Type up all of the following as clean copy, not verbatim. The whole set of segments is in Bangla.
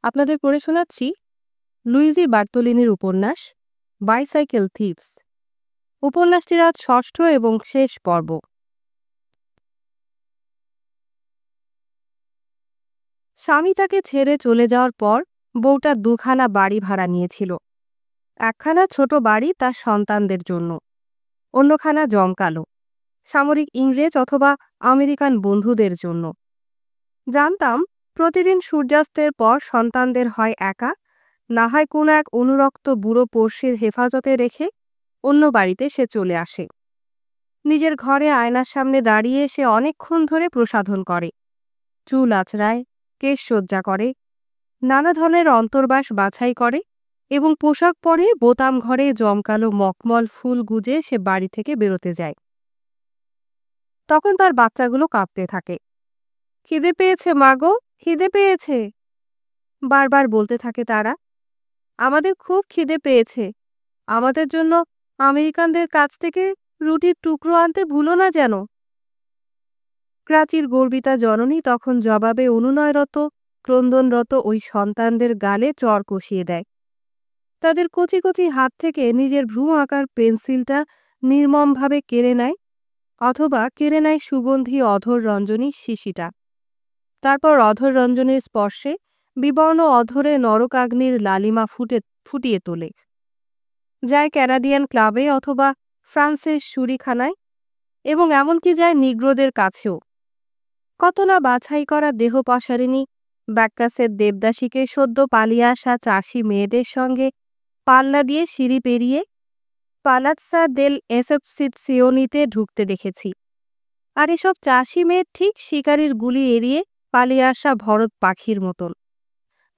আপনাদের পড়ে শোনাচ্ছি লুইজি বার্তোলিনির উপন্যাস বাইসাইকেল থিভস। উপন্যাসটির আজ ষষ্ঠ এবং শেষ পর্ব। স্বামী তাকে ছেড়ে চলে যাওয়ার পর বউটা দুখানা বাড়ি ভাড়া নিয়েছিল। একখানা ছোট বাড়ি তার সন্তানদের জন্য, অন্যখানা জমকালো সামরিক ইংরেজ অথবা আমেরিকান বন্ধুদের জন্য। জানতাম প্রতিদিন সূর্যাস্তের পর সন্তানদের হয় একা, না হয় কোনো এক অনুরক্ত বুড়ো পড়শির হেফাজতে রেখে অন্য বাড়িতে সে চলে আসে। নিজের ঘরে আয়নার সামনে দাঁড়িয়ে সে অনেকক্ষণ ধরে প্রসাধন করে, চুল আঁচড়ায়, কেশ সজ্জা করে, নানা ধরনের অন্তর্বাস বাছাই করে এবং পোশাক পরে বোতাম ঘরে জমকালো মখমল ফুল গুজে সে বাড়ি থেকে বেরোতে যায়। তখন তার বাচ্চাগুলো কাঁপতে থাকে। খিদে পেয়েছে মাগো, খিদে পেয়েছে, বারবার বলতে থাকে তারা। আমাদের খুব খিদে পেয়েছে, আমাদের জন্য আমেরিকানদের কাছ থেকে রুটির টুকরো আনতে ভুলো না যেন। প্রাচীর গর্বিতা জননী তখন জবাবে অনুনয়রত ক্রন্দনরত ওই সন্তানদের গালে চড় কষিয়ে দেয়। তাদের কচি কচি হাত থেকে নিজের ভ্রু আঁকার পেন্সিলটা নির্মমভাবে কেড়ে নেয়, অথবা কেড়ে নেয় সুগন্ধি অধর রঞ্জনীর শিশিটা। তারপর অধর রঞ্জনীর স্পর্শে বিবর্ণ অধরে নরকাগ্নির লালিমা ফুটিয়ে তোলে। যায় ক্যানাডিয়ান ক্লাবে অথবা ফ্রান্সের শুরিখানায়, এবং এমনকি যায় নিগ্রোদের কাছেও। কত না বাছাই করা দেহপাশারিণী ব্যাক্কাসের দেবদাসীকে সদ্য পালিয়ে আসা চাষি মেয়েদের সঙ্গে পাল্লা দিয়ে সিঁড়ি পেরিয়ে পালাৎসা দেল এসেপসিৎসিওনিতে ঢুকতে দেখেছি। আর এসব চাষি মেয়ের ঠিক শিকারির গুলি এড়িয়ে পালিয়ে আসা ভরত পাখির মতন।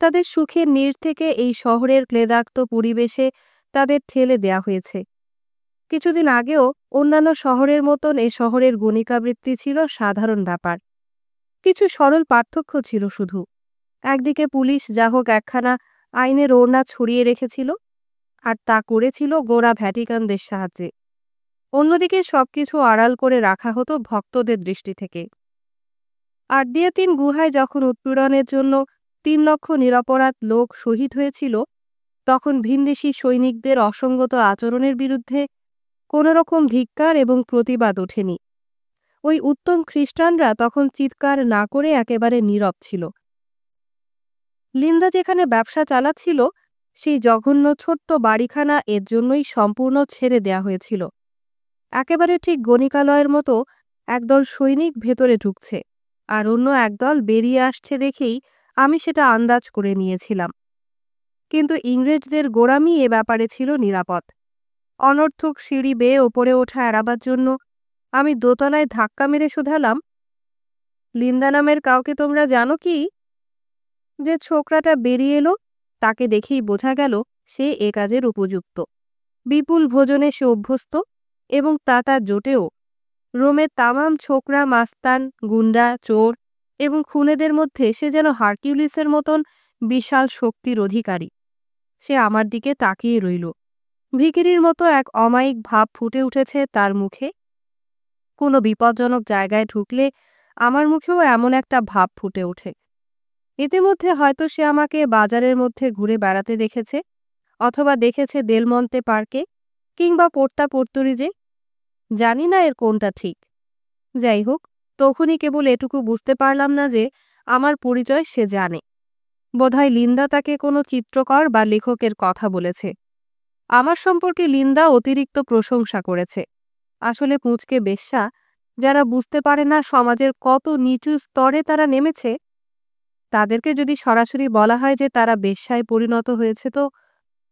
তাদের সুখের নীড় থেকে এই শহরের ক্লেদাক্ত পরিবেশে তাদের ঠেলে দেয়া হয়েছে। কিছুদিন আগেও অন্যান্য শহরের মতন এ শহরের গণিকাবৃত্তি ছিল সাধারণ ব্যাপার। কিছু সরল পার্থক্য ছিল শুধু। একদিকে পুলিশ যা হোক একখানা আইনের ওড়না ছড়িয়ে রেখেছিল, আর তা করেছিল গোঁড়া ভ্যাটিকানদের সাহায্যে। অন্যদিকে সবকিছু আড়াল করে রাখা হতো ভক্তদের দৃষ্টি থেকে। আর্দিয়াতিন গুহায় যখন উৎপীড়নের জন্য ৩ লক্ষ নিরপরাধ লোক শহীদ হয়েছিল, তখন ভিনদেশি সৈনিকদের অসঙ্গত আচরণের বিরুদ্ধে কোনোরকম ধিক্কার এবং প্রতিবাদ ওঠেনি। ওই উত্তম খ্রিস্টানরা তখন চিৎকার না করে একেবারে নীরব ছিল। লিন্দা যেখানে ব্যবসা চালাচ্ছিল, সেই জঘন্য ছোট্ট বাড়িখানা এর জন্যই সম্পূর্ণ ছেড়ে দেয়া হয়েছিল। একেবারে ঠিক গণিকালয়ের মতো একদল সৈনিক ভেতরে ঢুকছে আর অন্য একদল বেরিয়ে আসছে দেখেই আমি সেটা আন্দাজ করে নিয়েছিলাম। কিন্তু ইংরেজদের গোঁড়ামি এ ব্যাপারে ছিল নিরাপদ। অনর্থক সিঁড়ি বেয়ে ওপরে ওঠা এড়াবার জন্য আমি দোতলায় ধাক্কা মেরে শুধালাম, লিন্দা নামের কাউকে তোমরা জানো কি? যে ছোকরাটা বেরিয়ে এলো তাকে দেখেই বোঝা গেল সে এ কাজের উপযুক্ত। বিপুল ভোজনে সে অভ্যস্ত, এবং তা তার জোটেও। রোমের তামাম ছোকরা, মাস্তান, গুন্ডা, চোর এবং খুনেদের মধ্যে সে যেন হারকিউলিসের মতন বিশাল শক্তির অধিকারী। সে আমার দিকে তাকিয়ে রইল। ভিখিরির মতো এক অমায়িক ভাব ফুটে উঠেছে তার মুখে। কোনো বিপজ্জনক জায়গায় ঢুকলে আমার মুখেও এমন একটা ভাব ফুটে ওঠে। ইতিমধ্যে হয়তো সে আমাকে বাজারের মধ্যে ঘুরে বেড়াতে দেখেছে, অথবা দেখেছে দেলমন্তে পার্কে, কিংবা পোর্তা পোর্তুরিজে। জানি না এর কোনটা ঠিক। যাই হোক, তখনই কেবল এটুকু বুঝতে পারলাম না যে আমার পরিচয় সে জানে। বোধহয় লিন্দা তাকে কোনো চিত্রকর বা লেখকের কথা বলেছে। আমার সম্পর্কে লিন্দা অতিরিক্ত প্রশংসা করেছে। আসলে পুঁচকে বেশ্যা, যারা বুঝতে পারে না সমাজের কত নিচু স্তরে তারা নেমেছে, তাদেরকে যদি সরাসরি বলা হয় যে তারা বেশ্যায় পরিণত হয়েছে, তো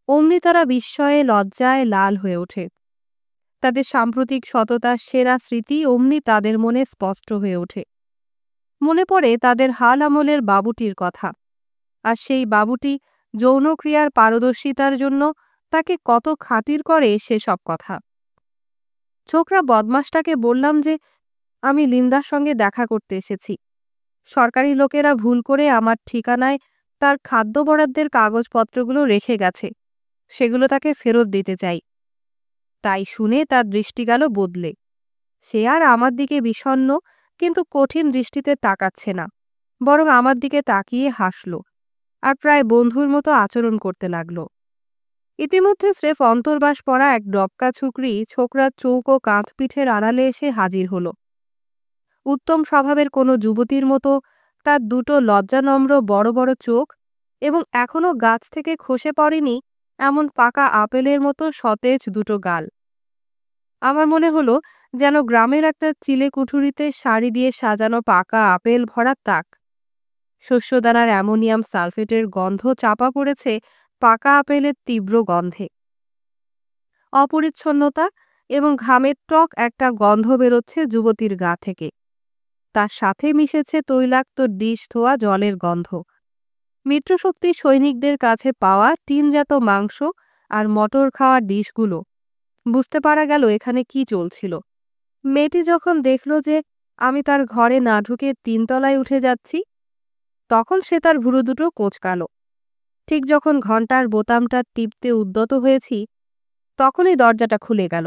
অমনি তারা বিস্ময়ে লজ্জায় লাল হয়ে ওঠে। তাদের সাম্প্রতিক সততার সেরা স্মৃতি অমনি তাদের মনে স্পষ্ট হয়ে ওঠে। মনে পড়ে তাদের হাল আমলের বাবুটির কথা, আর সেই বাবুটি যৌনক্রিয়ার পারদর্শিতার জন্য তাকে কত খাতির করে সেসব কথা। ছোকরা বদমাসটাকে বললাম যে আমি লিন্দার সঙ্গে দেখা করতে এসেছি। সরকারি লোকেরা ভুল করে আমার ঠিকানায় তার খাদ্য বরাদ্দের কাগজপত্রগুলো রেখে গেছে, সেগুলো তাকে ফেরত দিতে চাই। তাই শুনে তার দৃষ্টি গেল বদলে। সে আর আমার দিকে বিষণ্ণ কিন্তু কঠিন দৃষ্টিতে তাকাচ্ছে না, বরং আমার দিকে তাকিয়ে হাসল। আর প্রায় বন্ধুর মতো আচরণ করতে লাগল। ইতিমধ্যে স্রেফ অন্তর্বাস পড়া এক ডবকা ছুকরি ছোকরার চৌকো কাঁধপিঠের আড়ালে এসে হাজির হল। উত্তম স্বভাবের কোনো যুবতীর মতো তার দুটো লজ্জানম্র বড় বড় চোখ এবং এখনো গাছ থেকে খসে পড়েনি এমন পাকা আপেলের মতো সতেজ দুটো গাল। আমার মনে হলো যেন গ্রামের একটা চিলে কুঠুরিতে শাড়ি দিয়ে সাজানো পাকা আপেল ভরা তাক। শস্যদানার অ্যামোনিয়াম সালফেটের গন্ধ চাপা পড়েছে পাকা আপেলের তীব্র গন্ধে। অপরিচ্ছন্নতা এবং ঘামের টক একটা গন্ধ বেরোচ্ছে যুবতীর গা থেকে। তার সাথে মিশেছে তৈলাক্ত ডিশ ধোয়া জলের গন্ধ। মিত্রশক্তি সৈনিকদের কাছে পাওয়া টিনজাত মাংস আর মটর খাওয়া ডিশগুলো। বুঝতে পারা গেল এখানে কি চলছিল। মেয়েটি যখন দেখল যে আমি তার ঘরে না ঢুকে ৩ তলায় উঠে যাচ্ছি, তখন সে তার ভুরু দুটো কোঁচকাল। ঠিক যখন ঘণ্টার বোতামটা টিপতে উদ্যত হয়েছি, তখনই দরজাটা খুলে গেল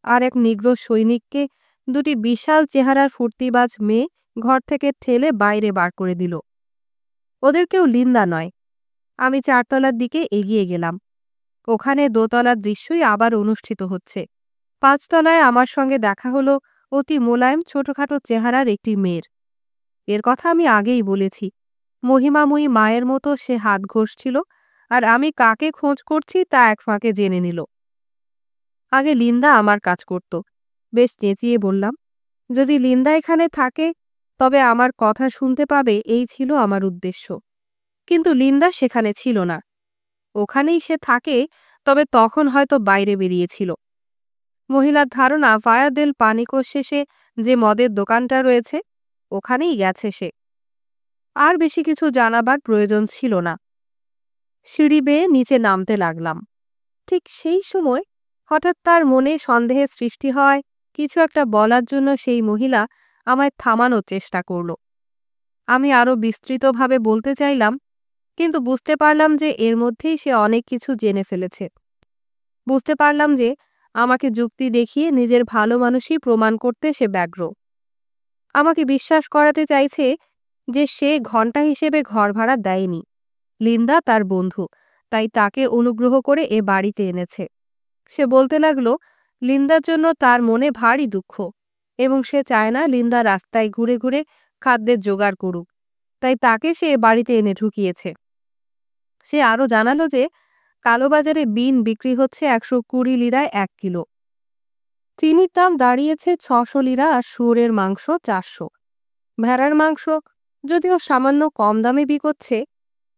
আর এক নিগ্র সৈনিককে দুটি বিশাল চেহারার ফুর্তিবাজ মেয়ে ঘর থেকে ঠেলে বাইরে বার করে দিল। ওদের কেউ লিন্দা নয়। আমি ৪ তলার দিকে এগিয়ে গেলাম। ওখানে দোতলার দৃশ্যই আবার অনুষ্ঠিত হচ্ছে। ৫ তলায় আমার সঙ্গে দেখা হলো অতি মোলায়েম ছোটখাটো চেহারার একটি মেয়ের। এর কথা আমি আগেই বলেছি। মহিমাময়ী মায়ের মতো সে হাত ঘষছিল, আর আমি কাকে খোঁজ করছি তা এক ফাঁকে জেনে নিল। আগে লিন্দা আমার কাজ করত। বেশ চেঁচিয়ে বললাম, যদি লিন্দা এখানে থাকে তবে আমার কথা শুনতে পাবে, এই ছিল আমার উদ্দেশ্য। কিন্তু লিন্দা সেখানে ছিল না। ওখানেই সে থাকে, তবে তখন হয়তো বাইরে বেরিয়েছিল। মহিলার ধারণা ভায়া দেল পানিকো শেষে যে মদের দোকানটা রয়েছে, ওখানেই গেছে সে। আর বেশি কিছু জানাবার প্রয়োজন ছিল না। সিঁড়ি বেয়ে নিচে নামতে লাগলাম। ঠিক সেই সময় হঠাৎ তার মনে সন্দেহের সৃষ্টি হয় কিছু একটা বলার জন্য সেই মহিলা আমায় থামানোর চেষ্টা করল। আমি আরও বিস্তৃতভাবে বলতে চাইলাম, কিন্তু বুঝতে পারলাম যে এর মধ্যেই সে অনেক কিছু জেনে ফেলেছে। বুঝতে পারলাম যে আমাকে যুক্তি দেখিয়ে নিজের ভালো মানুষই প্রমাণ করতে সে ব্যগ্র। আমাকে বিশ্বাস করাতে চাইছে যে সে ঘণ্টা হিসেবে ঘর ভাড়া দেয়নি। লিন্দা তার বন্ধু, তাই তাকে অনুগ্রহ করে এ বাড়িতে এনেছে। সে বলতে লাগলো লিন্দার জন্য তার মনে ভারী দুঃখ এবং সে চায় না লিন্দা রাস্তায় ঘুরে ঘুরে খাদ্যের জোগাড় করুক, তাই তাকে সে এ বাড়িতে এনে ঢুকিয়েছে। সে আরও জানালো যে কালোবাজারে বিন বিক্রি হচ্ছে ১২০ লিরায় ১ কিলো। চিনির দাম দাঁড়িয়েছে ৬০০ লিরা আর শুয়োরের মাংস ৪০০। ভেড়ার মাংস যদিও সামান্য কম দামে বিকোচ্ছে,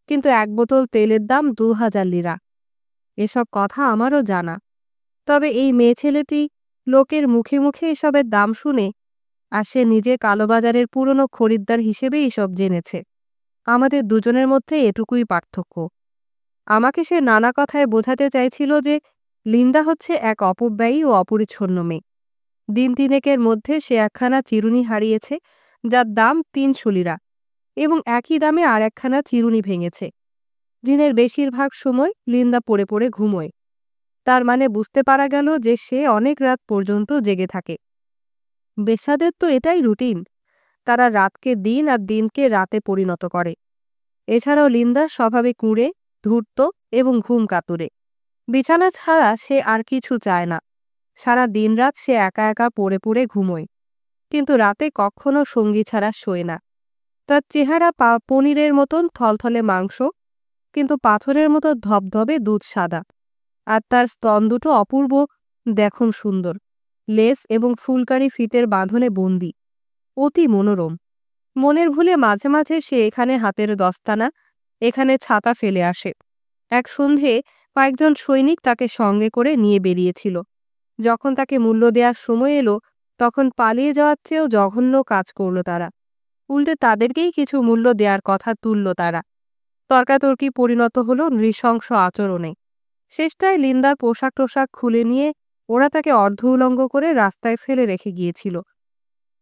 কিন্তু ১ বোতল তেলের দাম ২০০০ লিরা। এসব কথা আমারও জানা। তবে এই মেয়ে ছেলেটি লোকের মুখে মুখে এসবের দাম শুনে, আর সে নিজে কালোবাজারের পুরনো খরিদ্দার হিসেবেই এসব জেনেছে। আমাদের দুজনের মধ্যে এটুকুই পার্থক্য। আমাকে সে নানা কথায় বোঝাতে চাইছিল যে লিন্দা হচ্ছে এক অপব্যয়ী ও অপরিচ্ছন্ন মেয়ে। দিন ৩ মধ্যে সে একখানা চিরুনি হারিয়েছে, যার দাম ৩০০ লিরা, এবং একই দামে আর একখানা চিরুনি ভেঙেছে। দিনের বেশিরভাগ সময় লিন্দা পড়ে পড়ে ঘুমোয়। তার মানে বুঝতে পারা গেল যে সে অনেক রাত পর্যন্ত জেগে থাকে। বেশ্যাদের তো এটাই রুটিন। তারা রাতকে দিন আর দিনকে রাতে পরিণত করে। এছাড়াও লিন্দা স্বভাবে কুঁড়ে, ধূর্ত এবং ঘুম কাতুরে। বিছানা ছাড়া সে আর কিছু চায় না। সারা দিনরাত সে একা একা পড়ে পড়ে ঘুমোয়, কিন্তু রাতে কখনো সঙ্গী ছাড়া শোয় না। তার চেহারা পনিরের মতন থলথলে মাংস, কিন্তু পাথরের মতো ধবধবে দুধ সাদা। আর তার স্তন দুটো অপূর্ব দেখুন সুন্দর, লেস এবং ফুলকারি ফিতের বাঁধনে বন্দি, অতি মনোরম। মনের ভুলে মাঝে মাঝে সে এখানে হাতের দস্তানা, এখানে ছাতা ফেলে আসে। এক সন্ধে কয়েকজন সৈনিক তাকে সঙ্গে করে নিয়ে বেরিয়েছিল। যখন তাকে মূল্য দেওয়ার সময় এলো, তখন পালিয়ে যাওয়ার চেয়েও জঘন্য কাজ করল তারা। উল্টে তাদেরকেই কিছু মূল্য দেওয়ার কথা তুলল তারা। তর্কাতর্কি পরিণত হলো নৃশংস আচরণে। শেষটায় লিন্দার পোশাক টোশাক খুলে নিয়ে ওরা তাকে অর্ধ উলঙ্গ করে রাস্তায় ফেলে রেখে গিয়েছিল।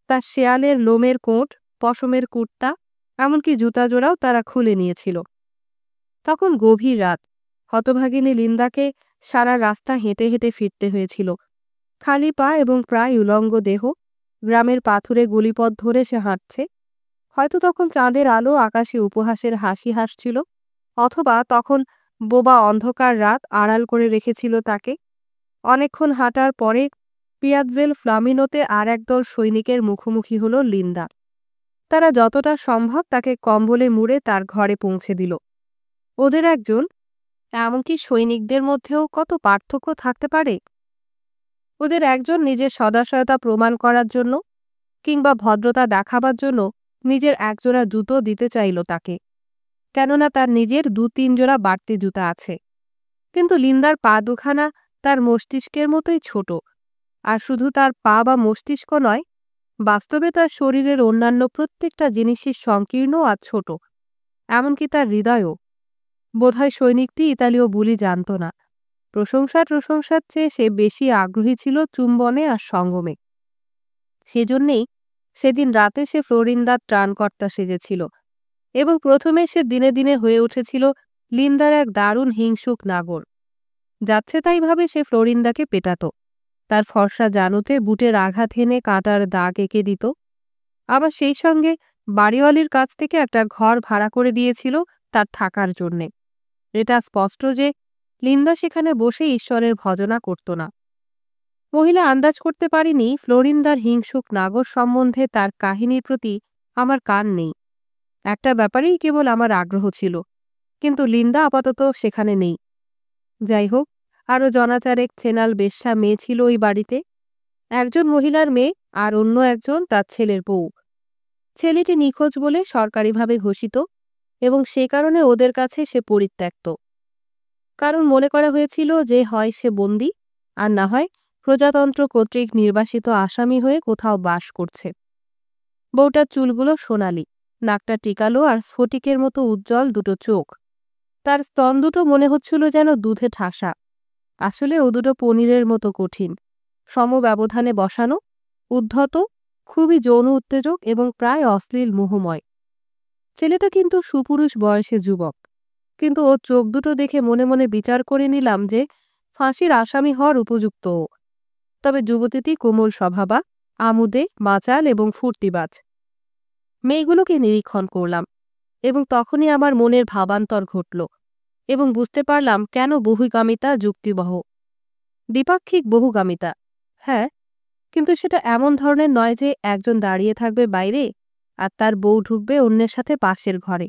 তার শেয়ালের লোমের কোট, পশমের কুর্তা, এমনকি জুতা জোড়াও তারা খুলে নিয়েছিল। তখন গভীর রাত। হতভাগিনী লিন্দাকে সারা রাস্তা হেঁটে হেঁটে ফিরতে হয়েছিল। খালি পা এবং প্রায় উলঙ্গ দেহ। গ্রামের পাথুরে গলিপথ ধরে সে হাঁটছে। হয়তো তখন চাঁদের আলো আকাশে উপহাসের হাসি হাসছিল, অথবা তখন বোবা অন্ধকার রাত আড়াল করে রেখেছিল তাকে। অনেকক্ষণ হাঁটার পরে পিয়াজ্জেল ফ্লামিনোতে আর একদল সৈনিকের মুখোমুখি হল লিন্ডা। তারা যতটা সম্ভব তাকে কম্বলে মুড়ে তার ঘরে পৌঁছে দিল। ওদের একজন, এমনকি সৈনিকদের মধ্যেও কত পার্থক্য থাকতে পারে। ওদের একজন নিজের সদাশয়তা প্রমাণ করার জন্য কিংবা ভদ্রতা দেখাবার জন্য নিজের একজোড়া জুতো দিতে চাইল তাকে, কেননা তার নিজের ২-৩ জোড়া বাড়তি জুতা আছে। কিন্তু লিন্দার পা দুখানা তার মস্তিষ্কের মতোই ছোট, আর শুধু তার পা বা মস্তিষ্ক নয়, বাস্তবে তার শরীরের অন্যান্য প্রত্যেকটা জিনিসই সংকীর্ণ আর ছোট, এমনকি তার হৃদয়ও। বোধহয় সৈনিকটি ইতালীয় বুলি জানত না। প্রশংসার চেয়ে সে বেশি আগ্রহী ছিল চুম্বনে আর সঙ্গমে। সেজন্যেই সেদিন রাতে সে ফ্লোরিন্দার ত্রাণকর্তা সেজেছিল, এবং প্রথমে সে দিনে দিনে হয়ে উঠেছিল লিন্দার এক দারুণ হিংসুক নাগর। যাচ্ছে তাই ভাবে সে ফ্লোরিন্দাকে পেটাত, তার ফর্সা জানুতে বুটের আঘাত হেনে কাঁটার দাগ এঁকে দিত। আবার সেই সঙ্গে বাড়িওয়ালির কাছ থেকে একটা ঘর ভাড়া করে দিয়েছিল তার থাকার জন্যে। এটা স্পষ্ট যে লিন্ডা সেখানে বসে ঈশ্বরের ভজনা করত না। মহিলা আন্দাজ করতে পারিনি ফ্লোরিন্দার হিংসুক নাগর সম্বন্ধে তার কাহিনীর প্রতি আমার কান নেই। একটা ব্যাপারেই কেবল আমার আগ্রহ ছিল, কিন্তু লিন্ডা আপাতত সেখানে নেই। যাই হোক, আরও জনাচারেক ছেনাল বেশ্যা মেয়ে ছিল ওই বাড়িতে। একজন মহিলার মেয়ে আর অন্য একজন তার ছেলের বউ। ছেলেটি নিখোঁজ বলে সরকারিভাবে ঘোষিত, এবং সে কারণে ওদের কাছে সে পরিত্যক্ত। কারণ মনে করা হয়েছিল যে হয় সে বন্দী, আর না হয় প্রজাতন্ত্র কর্তৃক নির্বাসিত আসামি হয়ে কোথাও বাস করছে। বউটার চুলগুলো সোনালি, নাকটা টিকালো আর স্ফটিকের মতো উজ্জ্বল দুটো চোখ। তার স্তন দুটো মনে হচ্ছিল যেন দুধে ঠাসা, আসলে ও দুটো পনিরের মতো কঠিন, সমব্যবধানে বসানো, উদ্ধত, খুবই যৌন উত্তেজক এবং প্রায় অশ্লীল মোহময়। ছেলেটা কিন্তু সুপুরুষ বয়সে যুবক, কিন্তু ওর চোখ দুটো দেখে মনে মনে বিচার করে নিলাম যে ফাঁসির আসামি হওয়ার উপযুক্ত ও। তবে যুবতীটি কোমল স্বভাবা, আমুদে, মাচাল এবং ফুর্তিবাজ। মেয়েগুলোকে নিরীক্ষণ করলাম, এবং তখনই আমার মনের ভাবান্তর ঘটল, এবং বুঝতে পারলাম কেন বহুগামিতা যুক্তিবহ। দ্বিপাক্ষিক বহুগামিতা, হ্যাঁ, কিন্তু সেটা এমন ধরনের নয় যে একজন দাঁড়িয়ে থাকবে বাইরে আর তার বউ ঢুকবে অন্যের সাথে পাশের ঘরে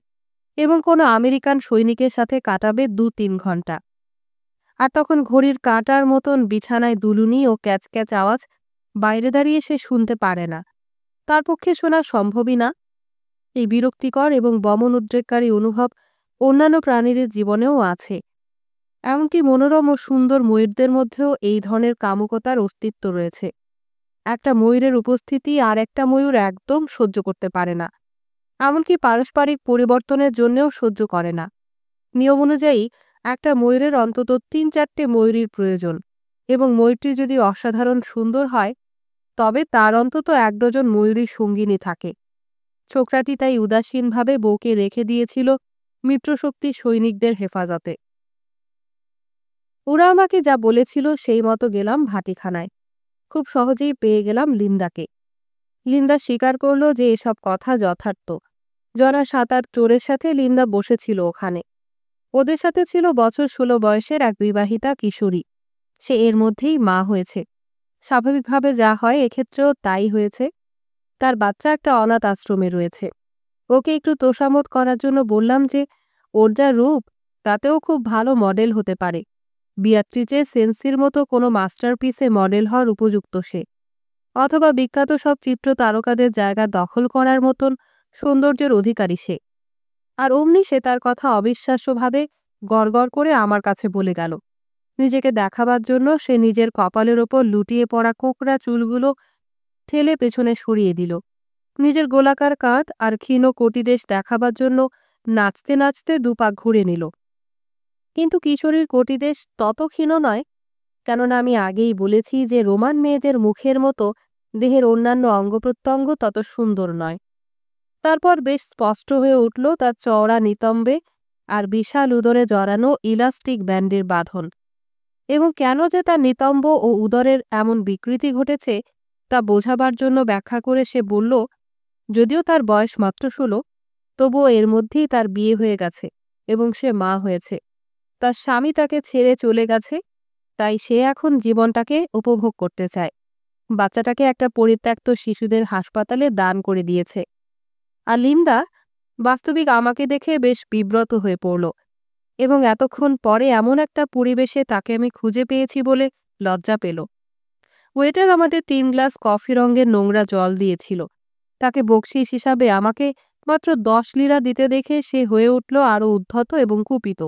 এবং কোনো আমেরিকান সৈনিকের সাথে কাটাবে ২-৩ ঘণ্টা, আর তখন ঘড়ির কাঁটার মতন বিছানায় দুলুনি ও ক্যাচক্যাচ আওয়াজ বাইরে দাঁড়িয়ে সে শুনতে পারে না। তার পক্ষে শোনা সম্ভবই না। এই বিরক্তিকর এবং বমন উদ্রেককারী অনুভব অন্যান্য প্রাণীদের জীবনেও আছে। এমনকি মনোরম ও সুন্দর ময়ূরদের মধ্যেও এই ধরনের কামুকতার অস্তিত্ব রয়েছে। একটা ময়ূরের উপস্থিতি আর একটা ময়ূর একদম সহ্য করতে পারে না, এমনকি পারস্পরিক পরিবর্তনের জন্যেও সহ্য করে না। নিয়ম অনুযায়ী একটা ময়ূরের অন্তত ৩-৪টে ময়ূরীর প্রয়োজন, এবং ময়ূরটি যদি অসাধারণ সুন্দর হয় তবে তার অন্তত ১ ডজন ময়ূরী সঙ্গিনী থাকে। ছোকরাটি তাই উদাসীনভাবে বউকে রেখে দিয়েছিল মিত্রশক্তি সৈনিকদের হেফাজতে। ওরা আমাকে যা বলেছিল সেই মতো গেলাম ভাটিখানায়। খুব সহজেই পেয়ে গেলাম লিন্দাকে। লিন্দা স্বীকার করল যে এসব কথা যথার্থ। জনা ৭-৮ চোরের সাথে লিন্দা বসেছিল ওখানে। ওদের সাথে ছিল বছর ১৬ বয়সের এক বিবাহিতা কিশোরী। সে এর মধ্যেই মা হয়েছে। স্বাভাবিকভাবে যা হয় এক্ষেত্রেও তাই হয়েছে। তার বাচ্চা একটা অনাথ আশ্রমে রয়েছে। ওকে একটু তোষামোদ করার জন্য বললাম যে ওর যা রূপ তাতেও খুব ভালো মডেল হতে পারে। বিয়াত্রিচে সেন্সির মতো কোনো মাস্টারপিসে মডেল হওয়ার উপযুক্ত সে, অথবা বিখ্যাত সব চিত্র তারকাদের জায়গা দখল করার মতন সৌন্দর্যের অধিকারী সে। আর অমনি সে তার কথা অবিশ্বাস্যভাবে গড়গড় করে আমার কাছে বলে গেল। নিজেকে দেখাবার জন্য সে নিজের কপালের ওপর লুটিয়ে পড়া কোঁকড়া চুলগুলো ঠেলে পেছনে সরিয়ে দিল। নিজের গোলাকার কাঁধ আর ক্ষীণ কটিদেশ দেখাবার জন্য নাচতে নাচতে দুপা ঘুরে নিল। কিন্তু কিশোরীর কটিদেশ তত ক্ষীণ নয়, কেননা আমি আগেই বলেছি যে রোমান মেয়েদের মুখের মতো দেহের অন্যান্য অঙ্গপ্রত্যঙ্গ তত সুন্দর নয়। তারপর বেশ স্পষ্ট হয়ে উঠল তার চওড়া নিতম্বে আর বিশাল উদরে জড়ানো ইলাস্টিক ব্যান্ডের বাঁধন, এবং কেন যে তার নিতম্ব ও উদরের এমন বিকৃতি ঘটেছে তা বোঝাবার জন্য ব্যাখ্যা করে সে বলল, যদিও তার বয়স মাত্র ১৬, তবুও এর মধ্যেই তার বিয়ে হয়ে গেছে এবং সে মা হয়েছে। তার স্বামী তাকে ছেড়ে চলে গেছে, তাই সে এখন জীবনটাকে উপভোগ করতে চায়। বাচ্চাটাকে একটা পরিত্যক্ত শিশুদের হাসপাতালে দান করে দিয়েছে। আর লিন্ডা বাস্তবিক আমাকে দেখে বেশ বিব্রত হয়ে পড়ল এবং এতক্ষণ পরে এমন একটা পরিবেশে তাকে আমি খুঁজে পেয়েছি বলে লজ্জা পেল। ওয়েটার আমাদের 3 গ্লাস কফি রঙের নোংরা জল দিয়েছিল। তাকে বকশিস হিসাবে আমাকে মাত্র 10 লিরা দিতে দেখে সে হয়ে উঠল আরও উদ্ধত এবং কুপিত।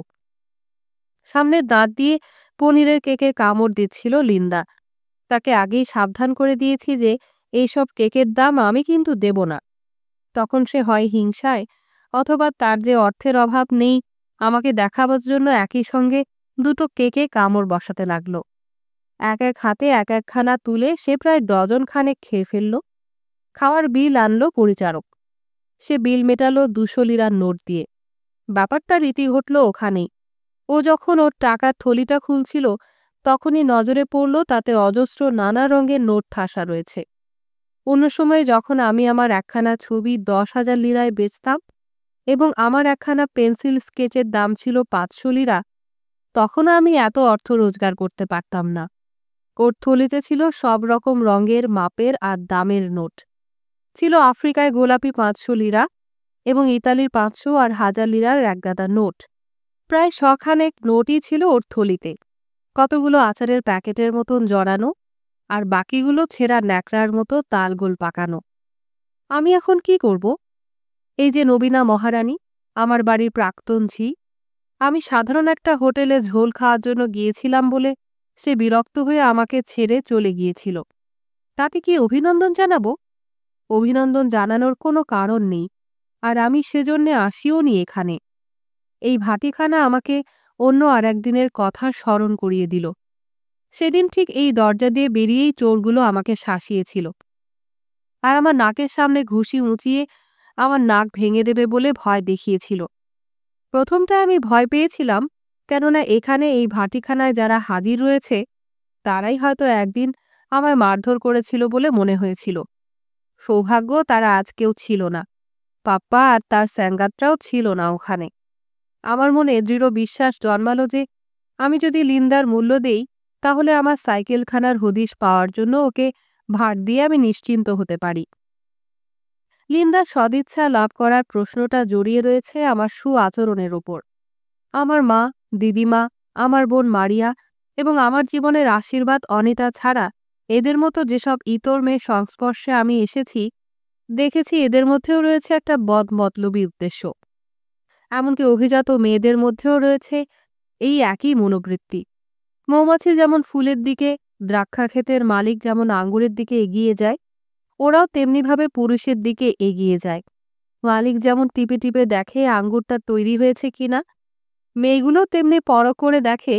সামনের দাঁত দিয়ে পনিরের কেকে কামড় দিচ্ছিল লিন্ডা। তাকে আগেই সাবধান করে দিয়েছি যে এইসব কেকের দাম আমি কিন্তু দেব না। তখন সে হয় হিংসায় অথবা তার যে অর্থের অভাব নেই আমাকে দেখাবার জন্য একই সঙ্গে 2টো কেকে কামড় বসাতে লাগল। এক এক হাতে এক একখানা তুলে সে প্রায় ডজন খানেক খেয়ে ফেলল। খাওয়ার বিল আনলো পরিচারক। সে বিল মেটালো 200 লিরার নোট দিয়ে। ব্যাপারটা রীতি ঘটল ওখানেই। ও যখন ওর টাকার থলিটা খুলছিল তখনই নজরে পড়ল তাতে অজস্র নানা রঙের নোট ঠাসা রয়েছে। অন্য সময় যখন আমি আমার একখানা ছবি 10,000 লিরায় বেচতাম এবং আমার একখানা পেন্সিল স্কেচের দাম ছিল 500 লিরা, তখন আমি এত অর্থ রোজগার করতে পারতাম না। ওর থলিতে ছিল সব রকম রঙের, মাপের আর দামের নোট। ছিল আফ্রিকায় গোলাপি 500 লিরা এবং ইতালির 500 আর 1000 লিরার একগাদা নোট। প্রায় 100 খানেক নোটই ছিল ওর থলিতে। কতগুলো আচারের প্যাকেটের মতন জড়ানো আর বাকিগুলো ছেঁড়া ন্যাকড়ার মতো তালগোল পাকানো। আমি এখন কি করব? এই যে নবীনা মহারানী, আমার বাড়ির প্রাক্তন ঝি, আমি সাধারণ একটা হোটেলে ঝোল খাওয়ার জন্য গিয়েছিলাম বলে সে বিরক্ত হয়ে আমাকে ছেড়ে চলে গিয়েছিল। তাতে কি অভিনন্দন জানাবো? অভিনন্দন জানানোর কোনো কারণ নেই, আর আমি সেজন্যে আসিও নি এখানে। এই ভাটিখানা আমাকে অন্য আর একদিনের কথা স্মরণ করিয়ে দিল। সেদিন ঠিক এই দরজা দিয়ে বেরিয়েই চোরগুলো আমাকে শাসিয়েছিল আর আমার নাকের সামনে ঘুষি উঁচিয়ে আমার নাক ভেঙে দেবে বলে ভয় দেখিয়েছিল। প্রথমটা আমি ভয় পেয়েছিলাম, কেননা এখানে এই ভাটিখানায় যারা হাজির রয়েছে তারাই হয়তো একদিন আমায় মারধর করেছিল বলে মনে হয়েছিল। সৌভাগ্য তারা আজ কেউ ছিল না। পাপ্পা আর তার স্যাঙ্গাতটাও ছিল না ওখানে। আমার মনে দৃঢ় বিশ্বাস জন্মালো যে আমি যদি লিন্দার মূল্য দেই তাহলে আমার সাইকেলখানার হদিশ পাওয়ার জন্য ওকে ভাড় দিয়ে আমি নিশ্চিন্ত হতে পারি। লিন্দার সদিচ্ছা লাভ করার প্রশ্নটা জড়িয়ে রয়েছে আমার সুআচরণের ওপর। আমার মা, দিদিমা, আমার বোন মারিয়া এবং আমার জীবনের আশীর্বাদ অনিতা ছাড়া এদের মতো যেসব ইতর মেয়ের সংস্পর্শে আমি এসেছি, দেখেছি এদের মধ্যেও রয়েছে একটা বদমতলবী উদ্দেশ্য। এমনকি অভিজাত মেয়েদের মধ্যেও রয়েছে এই একই মনোবৃত্তি। মৌমাছি যেমন ফুলের দিকে, দ্রাক্ষা ক্ষেতের মালিক যেমন আঙ্গুরের দিকে এগিয়ে যায়, ওরাও তেমনিভাবে পুরুষের দিকে এগিয়ে যায়। মালিক যেমন টিপে টিপে দেখে আঙ্গুরটা তৈরি হয়েছে কিনা, মেয়েগুলো তেমনি পরখ করে দেখে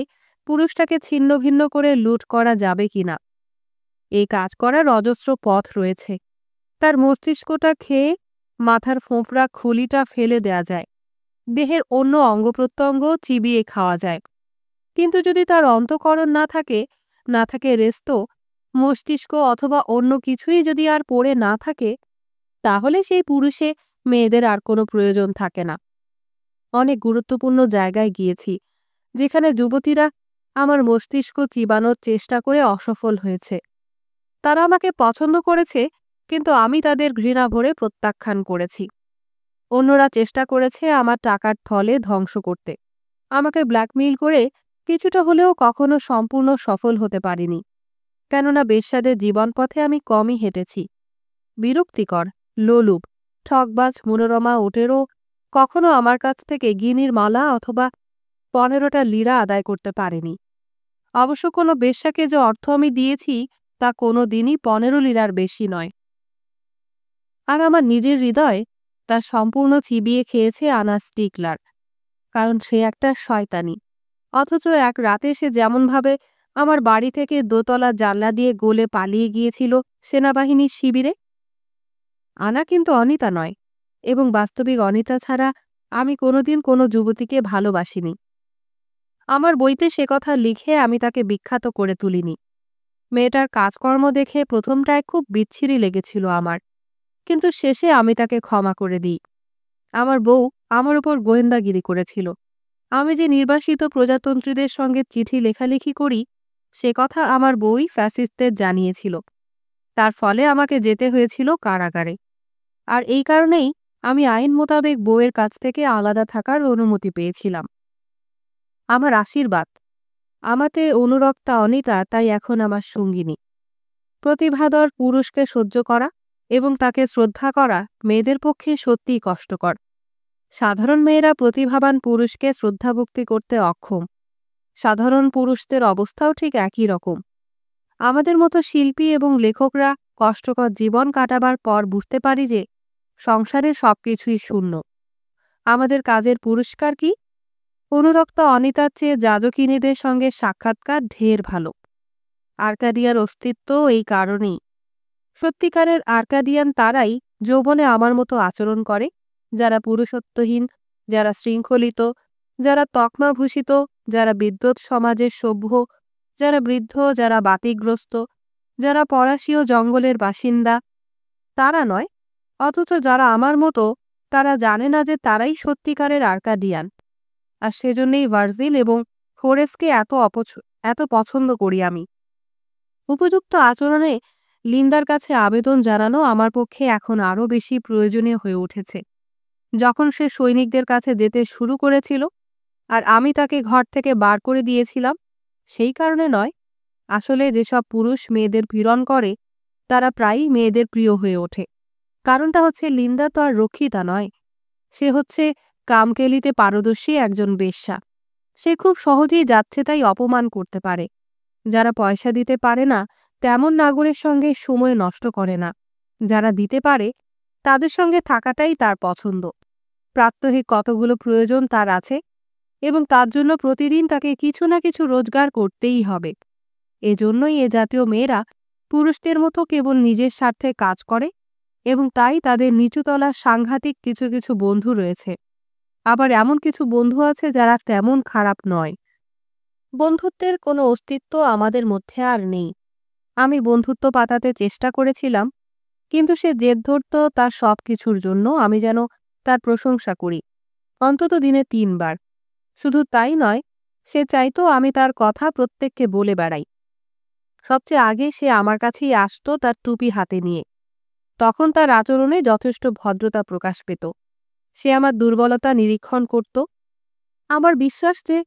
পুরুষটাকে ছিন্ন ভিন্ন করে লুট করা যাবে কিনা। এই কাজ করার অজস্র পথ রয়েছে। তার মস্তিষ্কটা খেয়ে মাথার ফোঁফড়া খুলিটা ফেলে দেয়া যায়, দেহের অন্য অঙ্গপ্রত্যঙ্গ চিবিয়ে খাওয়া যায়। কিন্তু যদি তার অন্তঃকরণ না থাকে রেস্ত, মস্তিষ্ক অথবা অন্য কিছুই যদি আর পড়ে না থাকে, তাহলে সেই পুরুষে মেয়েদের আর কোনো প্রয়োজন থাকে না। অনেক গুরুত্বপূর্ণ জায়গায় গিয়েছি যেখানে যুবতীরা আমার মস্তিষ্ক চিবানোর চেষ্টা করে অসফল হয়েছে। তারা আমাকে পছন্দ করেছে, কিন্তু আমি তাদের ঘৃণা ভরে প্রত্যাখ্যান করেছি। অন্যরা চেষ্টা করেছে আমার টাকার থলে ধ্বংস করতে। আমাকে ব্ল্যাকমেইল করে কিছুটা হলেও কখনো সম্পূর্ণ সফল হতে পারিনি, কেননা বেশ্যাদের জীবনপথে আমি কমই হেঁটেছি। বিরক্তিকর, লোলুপ, ঠকবাজ মনোরমা ওটেরও কখনো আমার কাছ থেকে গিনির মালা অথবা 15টা লিরা আদায় করতে পারেনি। অবশ্য কোনো বেশ্যাকে যে অর্থ আমি দিয়েছি তা কোনো দিনই 15 লিরার বেশি নয়। আর আমার নিজের হৃদয় তা সম্পূর্ণ চিবিয়ে খেয়েছে আনা স্টিকলার, কারণ সে একটা শয়তানি। অথচ এক রাতে সে যেমনভাবে আমার বাড়ি থেকে দোতলা জানলা দিয়ে গলে পালিয়ে গিয়েছিল সেনাবাহিনীর শিবিরে। আনা কিন্তু অনিতা নয়, এবং বাস্তবিক অনিতা ছাড়া আমি কোনোদিন কোনো যুবতীকে ভালোবাসিনি। আমার বইতে সে কথা লিখে আমি তাকে বিখ্যাত করে তুলিনি। মেয়েটার কাজকর্ম দেখে প্রথমটায় খুব বিচ্ছিরি লেগেছিল আমার, কিন্তু শেষে আমি তাকে ক্ষমা করে দিই। আমার বউ আমার উপর গোয়েন্দাগিরি করেছিল, আমি যে নির্বাসিত প্রজাতন্ত্রীদের সঙ্গে চিঠি লেখালেখি করি সে কথা আমার বই ফ্যাসিস্টদের জানিয়েছিল। তার ফলে আমাকে যেতে হয়েছিল কারাগারে। আর এই কারণেই আমি আইন মোতাবেক বউয়ের কাছ থেকে আলাদা থাকার অনুমতি পেয়েছিলাম। আমার আশীর্বাদ, আমাতে অনুরক্তা অনিতা তাই এখন আমার সঙ্গিনী। প্রতিভাধর পুরুষকে সহ্য করা এবং তাকে শ্রদ্ধা করা মেয়েদের পক্ষে সত্যিই কষ্টকর। সাধারণ মেয়েরা প্রতিভাবান পুরুষকে শ্রদ্ধাভক্তি করতে অক্ষম। সাধারণ পুরুষদের অবস্থাও ঠিক একই রকম। আমাদের মতো শিল্পী এবং লেখকরা কষ্টকর জীবন কাটাবার পর বুঝতে পারি যে সংসারের সবকিছুই শূন্য। আমাদের কাজের পুরস্কার কি? অনুরক্তা অনিতার চেয়ে যাজকিনীদের সঙ্গে সাক্ষাৎকার ঢের ভালো। আর্কাডিয়ার অস্তিত্ব এই কারণেই। সত্যিকারের আর্কাডিয়ান তারাই যৌবনে আমার মতো আচরণ করে, যারা পুরুষত্বহীন, যারা শৃঙ্খলিত, যারা তকমাভূষিত, যারা বিদ্যুৎ সমাজের সভ্য, যারা বৃদ্ধ, যারা বাতিগ্রস্ত, যারা পরাশীয় জঙ্গলের বাসিন্দা। তারা নয়, অথচ যারা আমার মতো, তারা জানে না যে তারাই সত্যিকারের আর্কাডিয়ান। আর সেজন্যই ভার্জিল এবং হোরেসকে এত পছন্দ করি আমি। উপযুক্ত আচরণে লিন্ডার কাছে আবেদন জানানো আমার পক্ষে এখন আরও বেশি প্রয়োজনীয় হয়ে উঠেছে। যখন সে সৈনিকদের কাছে যেতে শুরু করেছিল আর আমি তাকে ঘর থেকে বার করে দিয়েছিলাম, সেই কারণে নয়। আসলে যেসব পুরুষ মেয়েদের পীড়ন করে তারা প্রায়ই মেয়েদের প্রিয় হয়ে ওঠে। কারণটা হচ্ছে লিন্ডা তো আর রক্ষিতা নয়, সে হচ্ছে কামকেলিতে পারদর্শী একজন বেশ্যা। সে খুব সহজেই যাচ্ছে তাই অপমান করতে পারে। যারা পয়সা দিতে পারে না তেমন নাগরের সঙ্গে সময় নষ্ট করে না। যারা দিতে পারে তাদের সঙ্গে থাকাটাই তার পছন্দ। প্রাত্যহিক কতগুলো প্রয়োজন তার আছে এবং তার জন্য প্রতিদিন তাকে কিছু না কিছু রোজগার করতেই হবে। এজন্যই এ জাতীয় মেয়েরা পুরুষদের মতো কেবল নিজের স্বার্থে কাজ করে এবং তাই তাদের নিচুতলার সাংঘাতিক কিছু কিছু বন্ধু রয়েছে। আবার এমন কিছু বন্ধু আছে যারা তেমন খারাপ নয়। বন্ধুত্বের কোনো অস্তিত্ব আমাদের মধ্যে আর নেই। আমি বন্ধুত্ব পাতাতে চেষ্টা করেছিলাম, কিন্তু সে জেদ ধরত তার সব কিছুর জন্য আমি যেন তার প্রশংসা করি, অন্তত দিনে 3 বার। শুধু তাই নয়, সে চাইতো আমি তার কথা প্রত্যেককে বলে বেড়াই। সবচেয়ে আগে সে আমার কাছেই আসতো তার টুপি হাতে নিয়ে। তখন তার আচরণে যথেষ্ট ভদ্রতা প্রকাশ পেত। সে আমার দুর্বলতা নিরীক্ষণ করত। আমার বিশ্বাস যে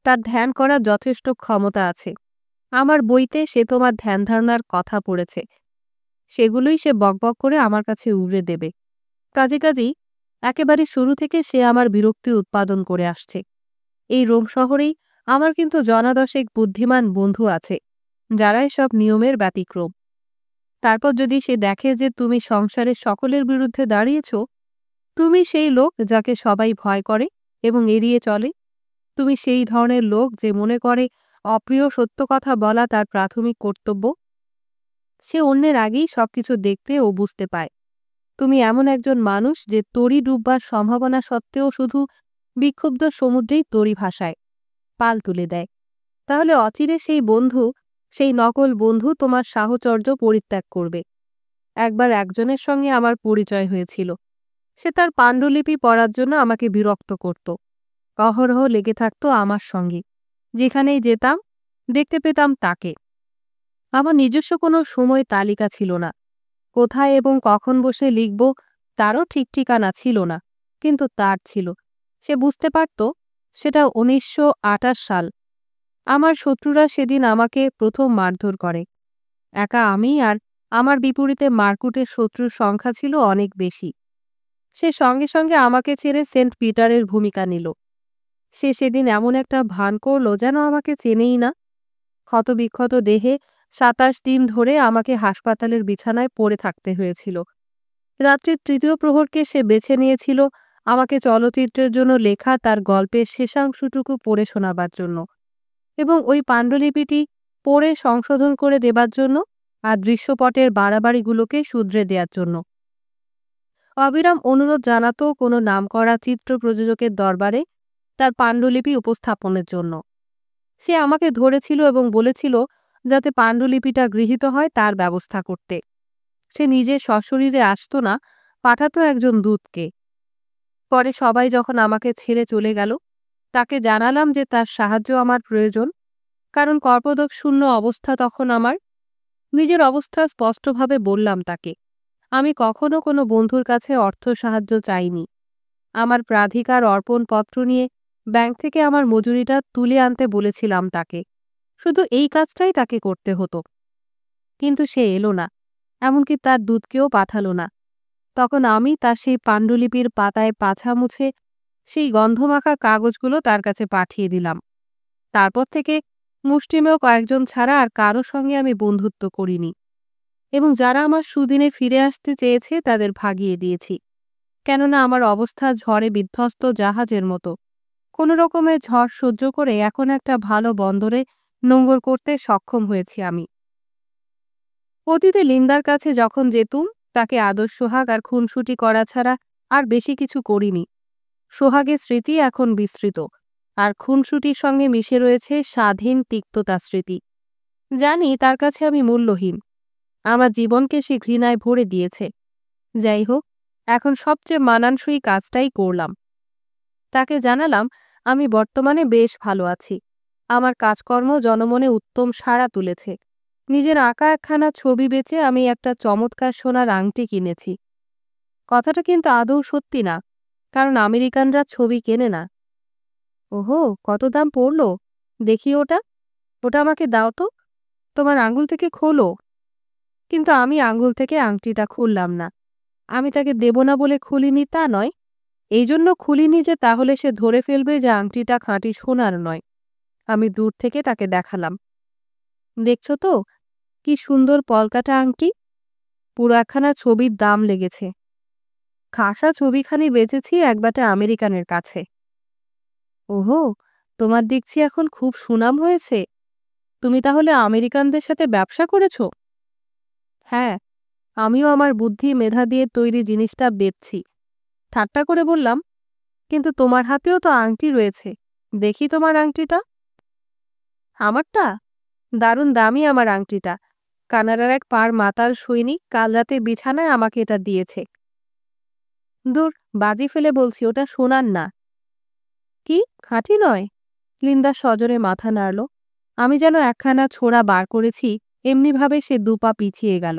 তার ধ্যান করার যথেষ্ট ক্ষমতা আছে। আমার বইতে সে তোমার ধ্যান ধারণার কথা পড়েছে, সেগুলোই সে বকবক করে আমার কাছে উড়ে দেবে। কাজেই একেবারে শুরু থেকে সে আমার বিরক্তি উৎপাদন করে আসছে। এই রোম শহরেই আমার কিন্তু জনাদশেক বুদ্ধিমান বন্ধু আছে, যারা এসব নিয়মের ব্যতিক্রম। তারপর যদি সে দেখে যে তুমি সংসারের সকলের বিরুদ্ধে দাঁড়িয়েছ, তুমি সেই লোক যাকে সবাই ভয় করে এবং এড়িয়ে চলে, তুমি সেই ধরনের লোক যে মনে করে অপ্রিয় সত্য কথা বলা তার প্রাথমিক কর্তব্য, সে অন্যের আগেই সবকিছু দেখতে ও বুঝতে পায়। তুমি এমন একজন মানুষ যে তরি ডুববার সম্ভাবনা সত্ত্বেও শুধু বিক্ষুব্ধ সমুদ্রেই তরি ভাসায়, পাল তুলে দেয়। তাহলে অচিরে সেই নকল বন্ধু তোমার সাহচর্য পরিত্যাগ করবে। একবার একজনের সঙ্গে আমার পরিচয় হয়েছিল। সে তার পাণ্ডুলিপি পড়ার জন্য আমাকে বিরক্ত করত। অহরহ লেগে থাকত আমার সঙ্গে। যেখানেই যেতাম দেখতে পেতাম তাকে। আমার নিজস্ব কোনো সময় তালিকা ছিল না। কোথায় এবং কখন বসে লিখব তারও ঠিক ঠিকানা ছিল না, কিন্তু তার ছিল। সে বুঝতে পারত সেটা 1928 সাল। আমার শত্রুরা সেদিন আমাকে প্রথম মারধর করে। একা আমি আর আমার বিপরীতে মারকুটের শত্রুর সংখ্যা ছিল অনেক বেশি। সে সঙ্গে সঙ্গে আমাকে ছেড়ে সেন্ট পিটারের ভূমিকা নিল। সে সেদিন এমন একটা ভান করল যেন আমাকে চেনেই না। ক্ষতবিক্ষত দেহে 27 দিন ধরে আমাকে হাসপাতালের বিছানায় পড়ে থাকতে হয়েছিল। রাত্রির 3য় প্রহরকে সে বেছে নিয়েছিল আমাকে চলচ্চিত্রের জন্য লেখা তার গল্পের শেষাংশটুকু পড়ে শোনাবার জন্য এবং ওই পাণ্ডুলিপিটি পড়ে সংশোধন করে দেবার জন্য আর দৃশ্যপটের বাড়াবাড়িগুলোকে শুধরে দেওয়ার জন্য। অবিরাম অনুরোধ জানাত কোনো নামকরা চিত্র প্রযোজকের দরবারে তার পাণ্ডুলিপি উপস্থাপনের জন্য। সে আমাকে ধরেছিল এবং বলেছিল যাতে পাণ্ডুলিপিটা গৃহীত হয় তার ব্যবস্থা করতে। সে নিজে সশরীরে আসত না, পাঠাতো একজন দূতকে। পরে সবাই যখন আমাকে ছেড়ে চলে গেল, তাকে জানালাম যে তার সাহায্য আমার প্রয়োজন, কারণ কর্পোদক শূন্য অবস্থা তখন আমার। নিজের অবস্থা স্পষ্টভাবে বললাম তাকে। আমি কখনো কোনো বন্ধুর কাছে অর্থ সাহায্য চাইনি। আমার প্রাধিকার অর্পণপত্র নিয়ে ব্যাংক থেকে আমার মজুরিটা তুলে আনতে বলেছিলাম তাকে। শুধু এই কাজটাই তাকে করতে হতো। কিন্তু সে এলো না, এমনকি তার দূতকেও পাঠালো না। তখন আমি তার সেই পাণ্ডুলিপির পাতায় পাছা মুছে সেই গন্ধমাখা কাগজগুলো তার কাছে পাঠিয়ে দিলাম। তারপর থেকে মুষ্টিমেয় কয়েকজন ছাড়া আর কারো সঙ্গে আমি বন্ধুত্ব করিনি, এবং যারা আমার সুদিনে ফিরে আসতে চেয়েছে তাদের ভাগিয়ে দিয়েছি। কেননা আমার অবস্থা ঝড়ে বিধ্বস্ত জাহাজের মতো। কোনো রকমের ঝড় সহ্য করে এখন একটা ভালো বন্দরে নোঙর করতে সক্ষম হয়েছি আমি। অতীতে লিন্দার কাছে যখন যেতুম, তাকে আদর সোহাগ আর খুনসুটি করা ছাড়া আর বেশি কিছু করিনি। সোহাগের স্মৃতি এখন বিস্তৃত, আর খুনসুটির সঙ্গে মিশে রয়েছে স্বাধীন তিক্ততা স্মৃতি। জানি তার কাছে আমি মূল্যহীন। আমার জীবনকে সে ঘৃণায় ভরে দিয়েছে। যাই হোক, এখন সবচেয়ে মানানসই কাজটাই করলাম। তাকে জানালাম আমি বর্তমানে বেশ ভালো আছি। আমার কাজকর্ম জনমনে উত্তম সাড়া তুলেছে। নিজের আঁকা একখানা ছবি বেচে আমি একটা চমৎকার সোনার আংটি কিনেছি। কথাটা কিন্তু আদৌ সত্যি না, কারণ আমেরিকানরা ছবি কেনে না। ওহো, কত দাম পড়ল? দেখি ওটা। ওটা আমাকে দাও তো। তোমার আঙুল থেকে খোলো। কিন্তু আমি আঙুল থেকে আংটিটা খুললাম না। আমি তাকে দেব না বলে খুলিনি তা নয়, এই জন্য খুলিনি যে তাহলে সে ধরে ফেলবে যে আংটিটা খাঁটি সোনার নয়। আমি দূর থেকে তাকে দেখালাম। দেখছো তো, কি সুন্দর পলকাটা আংটি। পুরো একখানা ছবির দাম লেগেছে। খাসা ছবিখানি বেচেছি একবাটা আমেরিকানের কাছে। ওহো, তোমার দেখছি এখন খুব সুনাম হয়েছে। তুমি তাহলে আমেরিকানদের সাথে ব্যবসা করেছ? হ্যাঁ, আমিও আমার বুদ্ধি মেধা দিয়ে তৈরি জিনিসটা বেচছি। ঠাট্টা করে বললাম, কিন্তু তোমার হাতেও তো আংটি রয়েছে, দেখি তোমার আংটিটা। আমারটা? দারুণ দামি আমার আংটিটা। কানাডার এক পাড় মাতাল সৈনিক কাল রাতে বিছানায় আমাকে এটা দিয়েছে। দূর, বাজি ফেলে বলছি ওটা সোনার না। কি, খাঁটি নয়? লিন্দা সজোরে মাথা নাড়ল। আমি যেন একখানা ছোরা বার করেছি এমনিভাবে সে দুপা পিছিয়ে গেল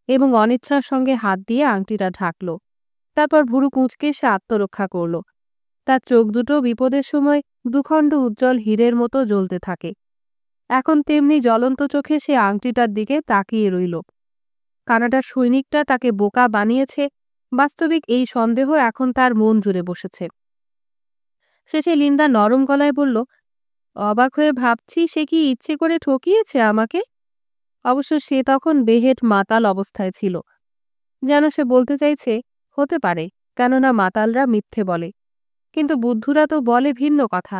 এবং অনিচ্ছার সঙ্গে হাত দিয়ে আংটিটা ঢাকল। তারপর ভুরু কুঁচকে সে আত্মরক্ষা করল। তার চোখ দুটো বিপদের সময় দুখণ্ড উজ্জ্বল হীরের মতো জ্বলতে থাকে। এখন তেমনি জ্বলন্ত চোখে সে আংটিটার দিকে তাকিয়ে রইল। কানাডার সৈনিকটা তাকে বোকা বানিয়েছে, বাস্তবিক এই সন্দেহ এখন তার মন জুড়ে বসেছে। শেষে লিন্দা নরম গলায় বলল, অবাক হয়ে ভাবছি সে কি ইচ্ছে করে ঠকিয়েছে আমাকে। অবশ্য সে তখন বেহেট মাতাল অবস্থায় ছিল। যেন সে বলতে চাইছে, হতে পারে, কেননা মাতালরা মিথ্যে বলে। কিন্তু বুদ্ধুরা তো বলে ভিন্ন কথা।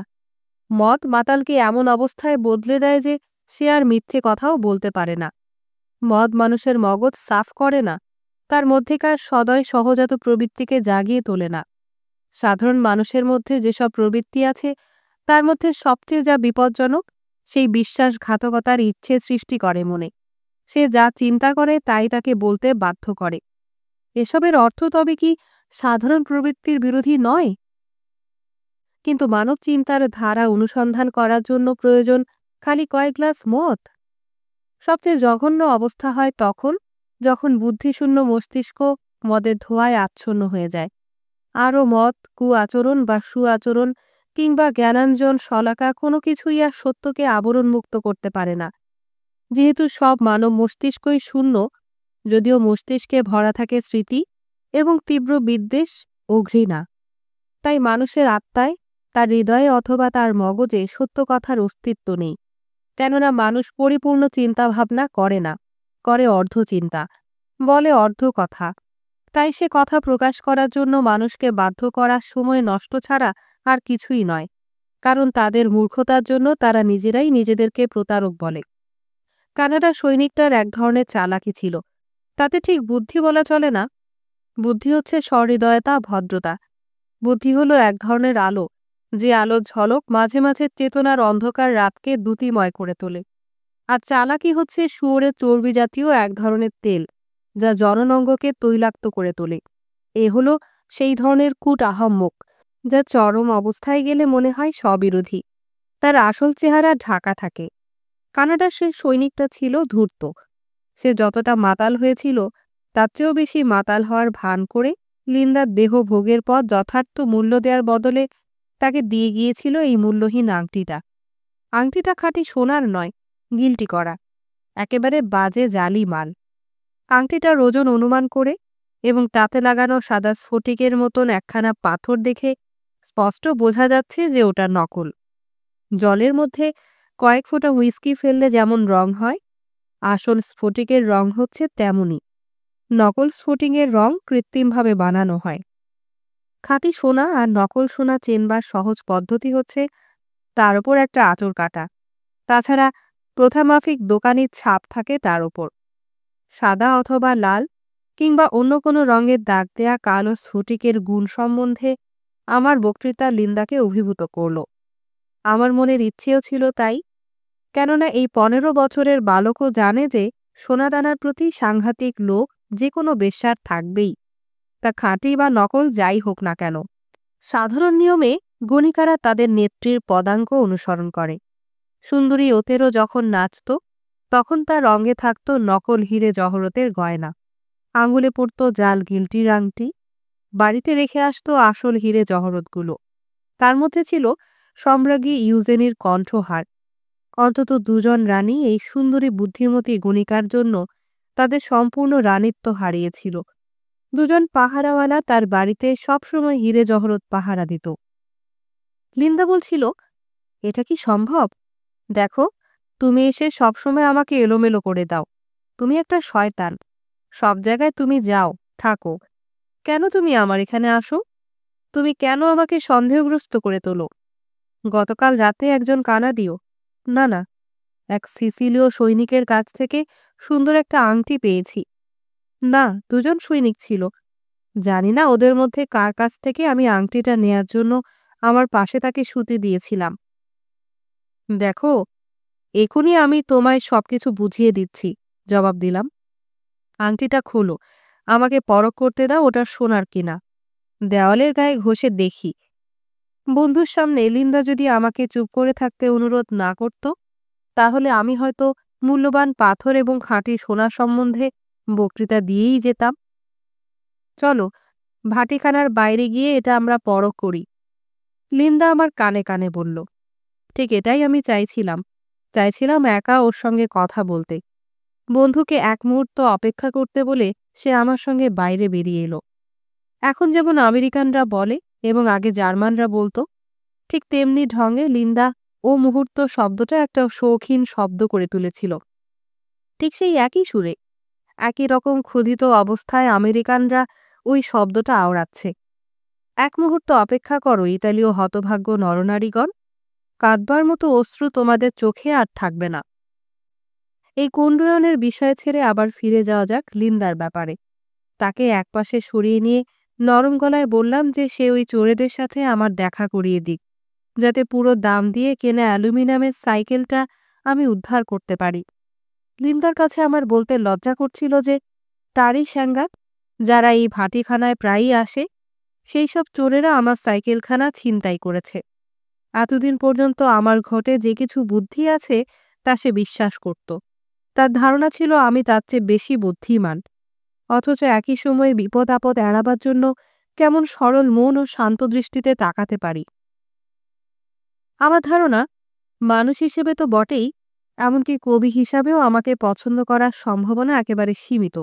মদ মাতালকে এমন অবস্থায় বদলে দেয় যে সে আর মিথ্যে কথাও বলতে পারে না। মদ মানুষের মগজ সাফ করে না, তার মধ্যেকার সদয় সহজাত প্রবৃত্তিকে জাগিয়ে তোলে না। সাধারণ মানুষের মধ্যে যেসব প্রবৃত্তি আছে তার মধ্যে সবচেয়ে যা বিপজ্জনক, সেই বিশ্বাসঘাতকতার ইচ্ছে সৃষ্টি করে মনে। সে যা চিন্তা করে তাই তাকে বলতে বাধ্য করে। এসবের অর্থ তবে কি সাধারণ প্রবৃত্তির বিরোধী নয়? কিন্তু মানব চিন্তার ধারা অনুসন্ধান করার জন্য প্রয়োজন খালি কয়েক গ্লাস মদ। সবচেয়ে জঘন্য অবস্থা হয় তখন, যখন বুদ্ধিশূন্য মস্তিষ্ক মদের ধোঁয়ায় আচ্ছন্ন হয়ে যায়। আরও মদ, কুআচরণ বা সুআচরণ কিংবা জ্ঞানাঞ্জন শলাকা কোনো কিছুই আর সত্যকে আবরণমুক্ত করতে পারে না। যেহেতু সব মানব মস্তিষ্কই শূন্য, যদিও মস্তিষ্কে ভরা থাকে স্মৃতি এবং তীব্র বিদ্বেষ ও ঘৃণা, তাই মানুষের আত্মায়, তার হৃদয়ে অথবা তার মগজে সত্য কথার অস্তিত্ব নেই। কেননা মানুষ পরিপূর্ণ চিন্তাভাবনা করে না, করে অর্ধচিন্তা, বলে অর্ধ কথা। তাই সে কথা প্রকাশ করার জন্য মানুষকে বাধ্য করার সময় নষ্ট ছাড়া আর কিছুই নয়, কারণ তাদের মূর্খতার জন্য তারা নিজেরাই নিজেদেরকে প্রতারক বলে। কানাডার সৈনিকটার এক ধরনের চালাকি ছিল। তাতে ঠিক বুদ্ধি বলা চলে না। বুদ্ধি হচ্ছে সহৃদয়তা, ভদ্রতা। বুদ্ধি হলো এক ধরনের আলো, যে আলোর ঝলক মাঝে মাঝে চেতনার অন্ধকার রাতকে দ্যুতিময় করে তোলে। আর চালাকি হচ্ছে শুয়োরের চর্বি জাতীয় এক ধরনের তেল, যা জননঙ্গকে তৈলাক্ত করে তোলে। এ হলো সেই ধরনের কূট আহম্মক, যা চরম অবস্থায় গেলে মনে হয় স্ববিরোধী। তার আসল চেহারা ঢাকা থাকে। কানাডার সেই সৈনিকটা ছিল ধূর্ত। সে যতটা মাতাল হয়েছিল তার চেয়েও বেশি মাতাল হওয়ার ভান করে লিন্দার দেহ ভোগের পর যথার্থ মূল্য দেওয়ার বদলে তাকে দিয়ে গিয়েছিল এই মূল্যহীন আংটিটা। আংটিটা খাঁটি সোনার নয়, গিল্টি করা, একেবারে বাজে জালি মাল। আংটিটার ওজন অনুমান করে এবং তাতে লাগানো সাদা স্ফটিকের মতন একখানা পাথর দেখে স্পষ্ট বোঝা যাচ্ছে যে ওটা নকল। জলের মধ্যে কয়েক ফোঁটা হুইস্কি ফেললে যেমন রং হয়, আসল স্ফটিকের রং হচ্ছে তেমনই। নকল স্ফটিকের রং কৃত্রিমভাবে বানানো হয়। খাঁটি সোনা আর নকল সোনা চেনবার সহজ পদ্ধতি হচ্ছে তার ওপর একটা আঁচড় কাটা। তাছাড়া প্রথামাফিক দোকানির ছাপ থাকে তার ওপর। সাদা অথবা লাল কিংবা অন্য কোনো রঙের দাগ দেয়া কালো স্ফটিকের গুণ সম্বন্ধে আমার বক্তৃতা লিন্দাকে অভিভূত করল। আমার মনের ইচ্ছেও ছিল তাই, কেননা এই ১৫ বছরের বালকও জানে যে সোনাদানার প্রতি সাংঘাতিক লোভ যে কোনো বেশ্যার থাকবেই, তা খাঁটি বা নকল যাই হোক না কেন। সাধারণ নিয়মে গণিকারা তাদের নেত্রীর পদাঙ্ক অনুসরণ করে। সুন্দরী ওতেরও যখন নাচত তখন তার রঙে থাকত নকল হিরে জহরতের গয়না, আঙুলে পড়ত জাল গিল্টির আংটি, বাড়িতে রেখে আসত আসল হিরে জহরতগুলো। তার মধ্যে ছিল সম্রাজ্ঞী ইউজেনির কণ্ঠহার। অন্তত ২ জন রানী এই সুন্দরী বুদ্ধিমতী গণিকার জন্য তাদের সম্পূর্ণ রানিত্ব হারিয়েছিল। ২ জন পাহারাওয়ালা তার বাড়িতে সবসময় হিরে জহরত পাহারা দিত। লিন্দা বলছিল, এটা কি সম্ভব? দেখো, তুমি এসে সবসময় আমাকে এলোমেলো করে দাও। তুমি একটা শয়তান। সব জায়গায় তুমি যাও, থাকো। কেন তুমি আমার এখানে আসো? তুমি কেন আমাকে সন্দেহগ্রস্ত করে তোলো? গতকাল রাতে একজন কানাডীয়, না না, এক সিসিলীয় সৈনিকের কাছ থেকে সুন্দর একটা আংটি পেয়েছি। না, ২ জন সৈনিক ছিল। জানি না ওদের মধ্যে কার কাছ থেকে আমি আংটিটা নেয়ার জন্য আমার পাশে তাকে শুতে দিয়েছিলাম। দেখো, এখনই আমি তোমায় সবকিছু বুঝিয়ে দিচ্ছি, জবাব দিলাম। আংটিটা খোলো, আমাকে পরখ করতে দাও ওটা সোনার কিনা। দেওয়ালের গায়ে ঘষে দেখি। বন্ধুর সামনে লিন্দা যদি আমাকে চুপ করে থাকতে অনুরোধ না করত, তাহলে আমি হয়তো মূল্যবান পাথর এবং খাঁটি সোনা সম্বন্ধে বক্তৃতা দিয়েই যেতাম। চলো, ভাটিখানার বাইরে গিয়ে এটা আমরা পরখ করি। লিন্দা আমার কানে কানে বলল। ঠিক এটাই আমি চাইছিলাম একা ওর সঙ্গে কথা বলতে। বন্ধুকে এক মুহূর্ত অপেক্ষা করতে বলে সে আমার সঙ্গে বাইরে বেরিয়ে এলো। এখন যেমন আমেরিকানরা বলে এবং আগে জার্মানরা বলতো, ঠিক তেমনি ঢঙে লিন্দা ও মুহূর্ত শব্দটা একটা শৌখিন শব্দ করে তুলেছিল। ঠিক সেই একই সুরে, একই রকম ক্ষুধিত অবস্থায় আমেরিকানরা ওই শব্দটা আওড়াচ্ছে। এক মুহূর্ত অপেক্ষা করো ইতালীয় হতভাগ্য নরনারীগণ, কাঁদবার মতো অশ্রু তোমাদের চোখে আর থাকবে না। এই কুণ্ডয়নের বিষয় ছেড়ে আবার ফিরে যাওয়া যাক লিন্দার ব্যাপারে। তাকে একপাশে সরিয়ে নিয়ে নরম গলায় বললাম যে সে ওই চোরেদের সাথে আমার দেখা করিয়ে দিক, যাতে পুরো দাম দিয়ে কেনা অ্যালুমিনিয়ামের সাইকেলটা আমি উদ্ধার করতে পারি। লিন্দার কাছে আমার বলতে লজ্জা করছিল যে তারই স্যাঙ্গাত, যারা এই ভাটিখানায় প্রায়ই আসে, সেই সব চোরেরা আমার সাইকেলখানা ছিনতাই করেছে। এতদিন পর্যন্ত আমার ঘটে যে কিছু বুদ্ধি আছে তা সে বিশ্বাস করত। তার ধারণা ছিল আমি তার চেয়ে বেশি বুদ্ধিমান, অথচ একই সময়ে বিপদ আপদ এড়াবার জন্য কেমন সরল মন ও শান্ত দৃষ্টিতে তাকাতে পারি। আমার ধারণা, মানুষ হিসেবে তো বটেই, এমনকি কবি হিসাবেও আমাকে পছন্দ করার সম্ভাবনা একেবারে সীমিত।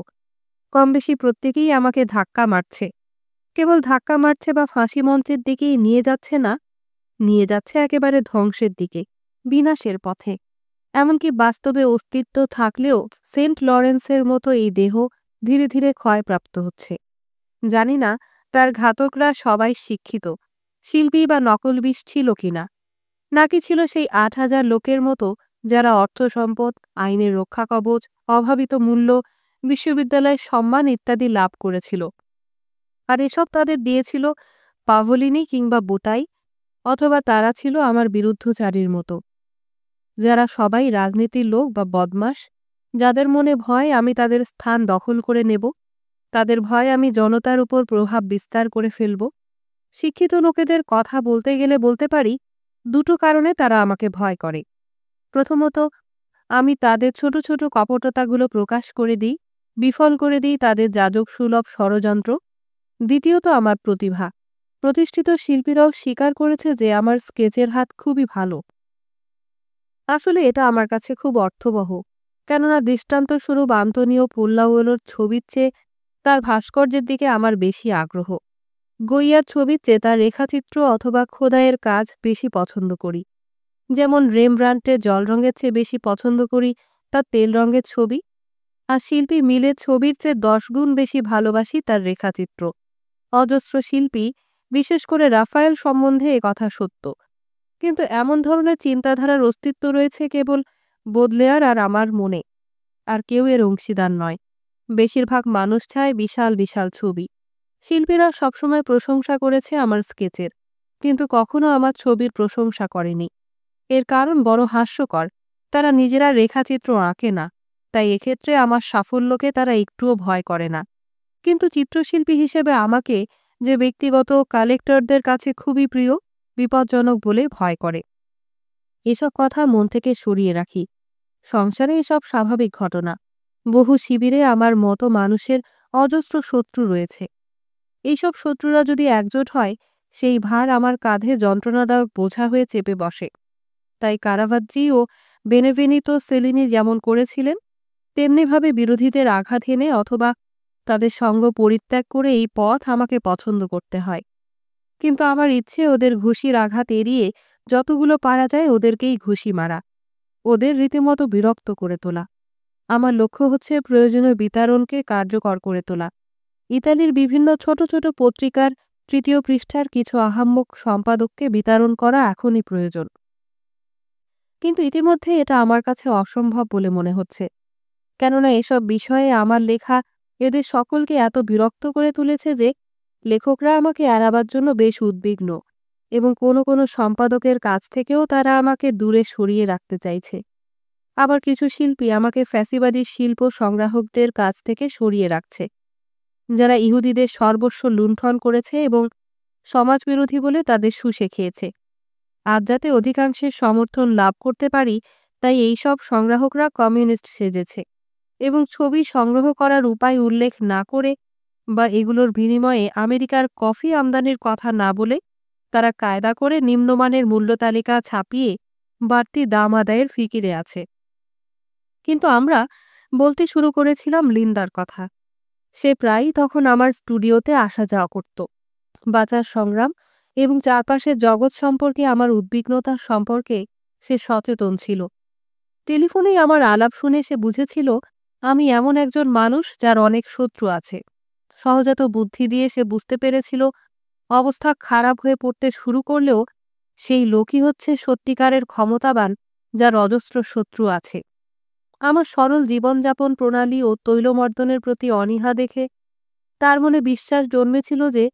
কম বেশি প্রত্যেকেই আমাকে ধাক্কা মারছে। কেবল ধাক্কা মারছে বা ফাঁসি মঞ্চের দিকেই নিয়ে যাচ্ছে না, নিয়ে যাচ্ছে একেবারে ধ্বংসের দিকে, বিনাশের পথে। এমনকি বাস্তবে অস্তিত্ব থাকলেও সেন্ট লরেন্সের মতো এই দেহ ধীরে ধীরে ক্ষয়প্রাপ্ত হচ্ছে। জানি না তার ঘাতকরা সবাই শিক্ষিত, শিল্পী বা নকলবিশ ছিল কিনা, নাকি ছিল সেই ৮,০০০ লোকের মতো যারা অর্থ সম্পদ, আইনের রক্ষাকবচ, অভাবিত মূল্য, বিশ্ববিদ্যালয়ের সম্মান ইত্যাদি লাভ করেছিল। আর এসব তাদের দিয়েছিল পাভলিনি কিংবা বোতাই, অথবা তারা ছিল আমার বিরুদ্ধচারীর মতো, যারা সবাই রাজনীতির লোক বা বদমাশ, যাদের মনে ভয় আমি তাদের স্থান দখল করে নেব, তাদের ভয় আমি জনতার উপর প্রভাব বিস্তার করে ফেলব। শিক্ষিত লোকেদের কথা বলতে গেলে বলতে পারি দুটো কারণে তারা আমাকে ভয় করে। প্রথমত, আমি তাদের ছোট ছোট কপটতাগুলো প্রকাশ করে দিই, বিফল করে দিই তাদের যাজক সুলভ ষড়যন্ত্র। দ্বিতীয়ত, আমার প্রতিভা। প্রতিষ্ঠিত শিল্পীরাও স্বীকার করেছে যে আমার স্কেচের হাত খুবই ভালো। আসলে এটা আমার কাছে খুব অর্থবহ, কেননা দৃষ্টান্তস্বরূপ আন্তোনিও পুল্লাউয়েলোর ছবির চেয়ে তার ভাস্কর্যের দিকে আমার বেশি আগ্রহ। গোইয়ার ছবির চেয়ে তার রেখাচিত্র অথবা খোদাইয়ের কাজ বেশি পছন্দ করি। যেমন রেমব্রান্টের জলরঙের চেয়ে বেশি পছন্দ করি তার তেল রঙের ছবি, আর শিল্পী মিলের ছবির চেয়ে 10 গুণ বেশি ভালোবাসি তার রেখাচিত্র। অজস্র শিল্পী, বিশেষ করে রাফায়েল সম্বন্ধে এ কথা সত্য। কিন্তু এমন ধরনের চিন্তাধারার অস্তিত্ব রয়েছে কেবল বোদলেয়ার আর আমার মনে, আর কেউ এর অংশীদার নয়। বেশিরভাগ মানুষ চায় বিশাল বিশাল ছবি। শিল্পীরা সবসময় প্রশংসা করেছে আমার স্কেচের, কিন্তু কখনো আমার ছবির প্রশংসা করেনি। এর কারণ বড় হাস্যকর, তারা নিজেরা রেখাচিত্র আঁকে না, তাই এক্ষেত্রে আমার সাফল্যকে তারা একটুও ভয় করে না। কিন্তু চিত্রশিল্পী হিসেবে আমাকে যে ব্যক্তিগত কালেক্টরদের কাছে খুবই প্রিয়, বিপজ্জনক বলে ভয় করে। এসব কথা মন থেকে সরিয়ে রাখি। সংসারে এসব স্বাভাবিক ঘটনা। বহু শিবিরে আমার মতো মানুষের অজস্র শত্রু রয়েছে। এইসব শত্রুরা যদি একজোট হয়, সেই ভার আমার কাঁধে যন্ত্রণাদায়ক বোঝা হয়ে চেপে বসে। তাই কারাভাজ্জি ও বেনেভেনিতো সেলিনি যেমন করেছিলেন, তেমনিভাবে বিরোধীদের আঘাত এনে অথবা তাদের সঙ্গ পরিত্যাগ করে এই পথ আমাকে পছন্দ করতে হয়। কিন্তু আমার ইচ্ছে ওদের ঘুষির আঘাত এড়িয়ে যতগুলো পারা যায় ওদেরকেই ঘুষি মারা, ওদের রীতিমতো বিরক্ত করে তোলা। আমার লক্ষ্য হচ্ছে প্রয়োজনীয় বিতরণকে কার্যকর করে তোলা। ইতালির বিভিন্ন ছোট ছোট পত্রিকার ৩য় পৃষ্ঠার কিছু আহাম্মক সম্পাদককে বিতরণ করা এখনই প্রয়োজন। কিন্তু ইতিমধ্যে এটা আমার কাছে অসম্ভব বলে মনে হচ্ছে, কেননা এসব বিষয়ে আমার লেখা এদের সকলকে এত বিরক্ত করে তুলেছে যে লেখকরা আমাকে এড়াবার জন্য বেশ উদ্বিগ্ন, এবং কোনো কোনো সম্পাদকের কাছ থেকেও তারা আমাকে দূরে সরিয়ে রাখতে চাইছে। আবার কিছু শিল্পী আমাকে ফ্যাসিবাদী শিল্প সংগ্রাহকদের কাছ থেকে সরিয়ে রাখছে, যারা ইহুদিদের সর্বস্ব লুণ্ঠন করেছে এবং সমাজবিরোধী বলে তাদের শুষে খেয়েছে। আজ যাতে অধিকাংশের সমর্থন লাভ করতে পারি, তাই এইসব সংগ্রাহকরা কমিউনিস্ট সেজেছে এবং ছবি সংগ্রহ করার উপায় উল্লেখ না করে বা এগুলোর বিনিময়ে আমেরিকার কফি আমদানির কথা না বলে তারা কায়দা করে নিম্নমানের মূল্যতালিকা ছাপিয়ে বাড়তি দাম আদায়ের ফিকিরে আছে। কিন্তু আমরা বলতে শুরু করেছিলাম লিন্দার কথা। সে প্রায়ই তখন আমার স্টুডিওতে আসা যাওয়া করত। বাঁচার সংগ্রাম এবং চারপাশের জগৎ সম্পর্কে আমার উদ্বিগ্নতা সম্পর্কে সে সচেতন ছিল। টেলিফোনেই আমার আলাপ শুনে সে বুঝেছিল আমি এমন একজন মানুষ যার অনেক শত্রু আছে। সহজাত বুদ্ধি দিয়ে সে বুঝতে পেরেছিল অবস্থা খারাপ হয়ে পড়তে শুরু করলেও সেই লোকই হচ্ছে সত্যিকারের ক্ষমতাবান, যার অজস্র শত্রু আছে। আমার সরল জীবনযাপন প্রণালী ও তৈলমর্দনের প্রতি অনীহা দেখে তার মনে বিশ্বাস জন্মেছিল যে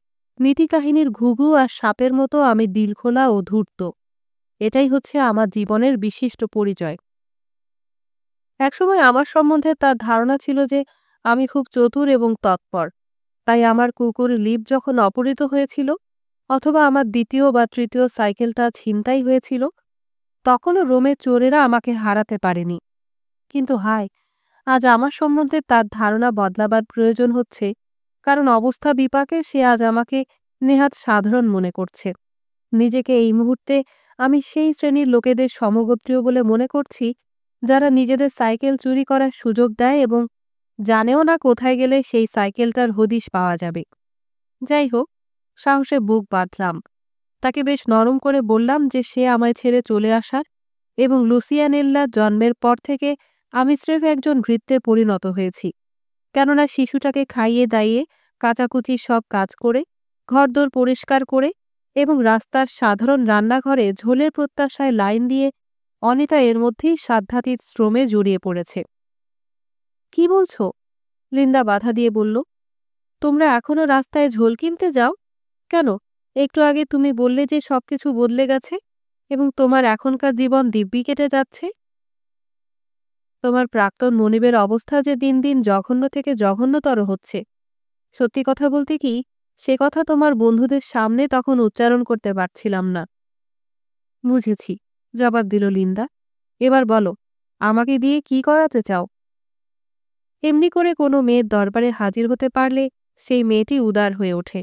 নীতিকাহিনীর ঘুঘু আর সাপের মতো আমি দিলখোলা ও ধূর্ত। এটাই হচ্ছে আমার জীবনের বিশিষ্ট পরিচয়। একসময় আমার সম্বন্ধে তার ধারণা ছিল যে আমি খুব চতুর এবং তৎপর। তাই আমার কুকুর লিপ যখন অপহৃত হয়েছিল, অথবা আমার দ্বিতীয় বা তৃতীয় সাইকেলটা ছিনতাই হয়েছিল, তখনও রোমের চোরেরা আমাকে হারাতে পারেনি। কিন্তু হায়, আজ আমার সম্বন্ধে তার ধারণা বদলাবার প্রয়োজন হচ্ছে, কারণ অবস্থা বিপাকে সে আজ আমাকে নেহাত সাধারণ মনে করছে। নিজেকে এই মুহূর্তে আমি সেই শ্রেণীর লোকেদের সমগোত্রীয় বলে মনে করছি যারা নিজেদের সাইকেল চুরি করার সুযোগ দেয় এবং জানেও না কোথায় গেলে সেই সাইকেলটার হদিশ পাওয়া যাবে। যাই হোক, সাহসে বুক বাঁধলাম। তাকে বেশ নরম করে বললাম যে সে আমায় ছেড়ে চলে আসার, এবং লুসিয়ানেল্লার জন্মের পর থেকে আমি স্রেফ একজন ভৃত্যে পরিণত হয়েছি, কেননা শিশুটাকে খাইয়ে দাইয়ে কাচাকুচি সব কাজ করে, ঘরদোর পরিষ্কার করে এবং রাস্তার সাধারণ রান্নাঘরে ঝোলের প্রত্যাশায় লাইন দিয়ে অনিতা এর মধ্যেই সাধ্যাতীত শ্রমে জড়িয়ে পড়েছে। কি বলছো? লিন্ডা বাধা দিয়ে বলল। তোমরা এখনো রাস্তায় ঝোল কিনতে যাও কেন? একটু আগে তুমি বললে যে সবকিছু বদলে গেছে এবং তোমার এখনকার জীবন দিব্যি কেটে যাচ্ছে। তোমার প্রাক্তন মনিবের অবস্থা যে দিন দিন জঘন্য থেকে জঘন্যতর হচ্ছে। সত্যি কথা বলতে কি, সে কথা তোমার বন্ধুদের সামনে তখন উচ্চারণ করতে পারছিলাম না। বুঝেছি, জবাব দিল লিন্ডা। এবার বলো, আমাকে দিয়ে কি করাতে চাও? এমনি করে কোনো মেয়ের দরবারে হাজির হতে পারলে সেই মেয়েটি উদার হয়ে ওঠে।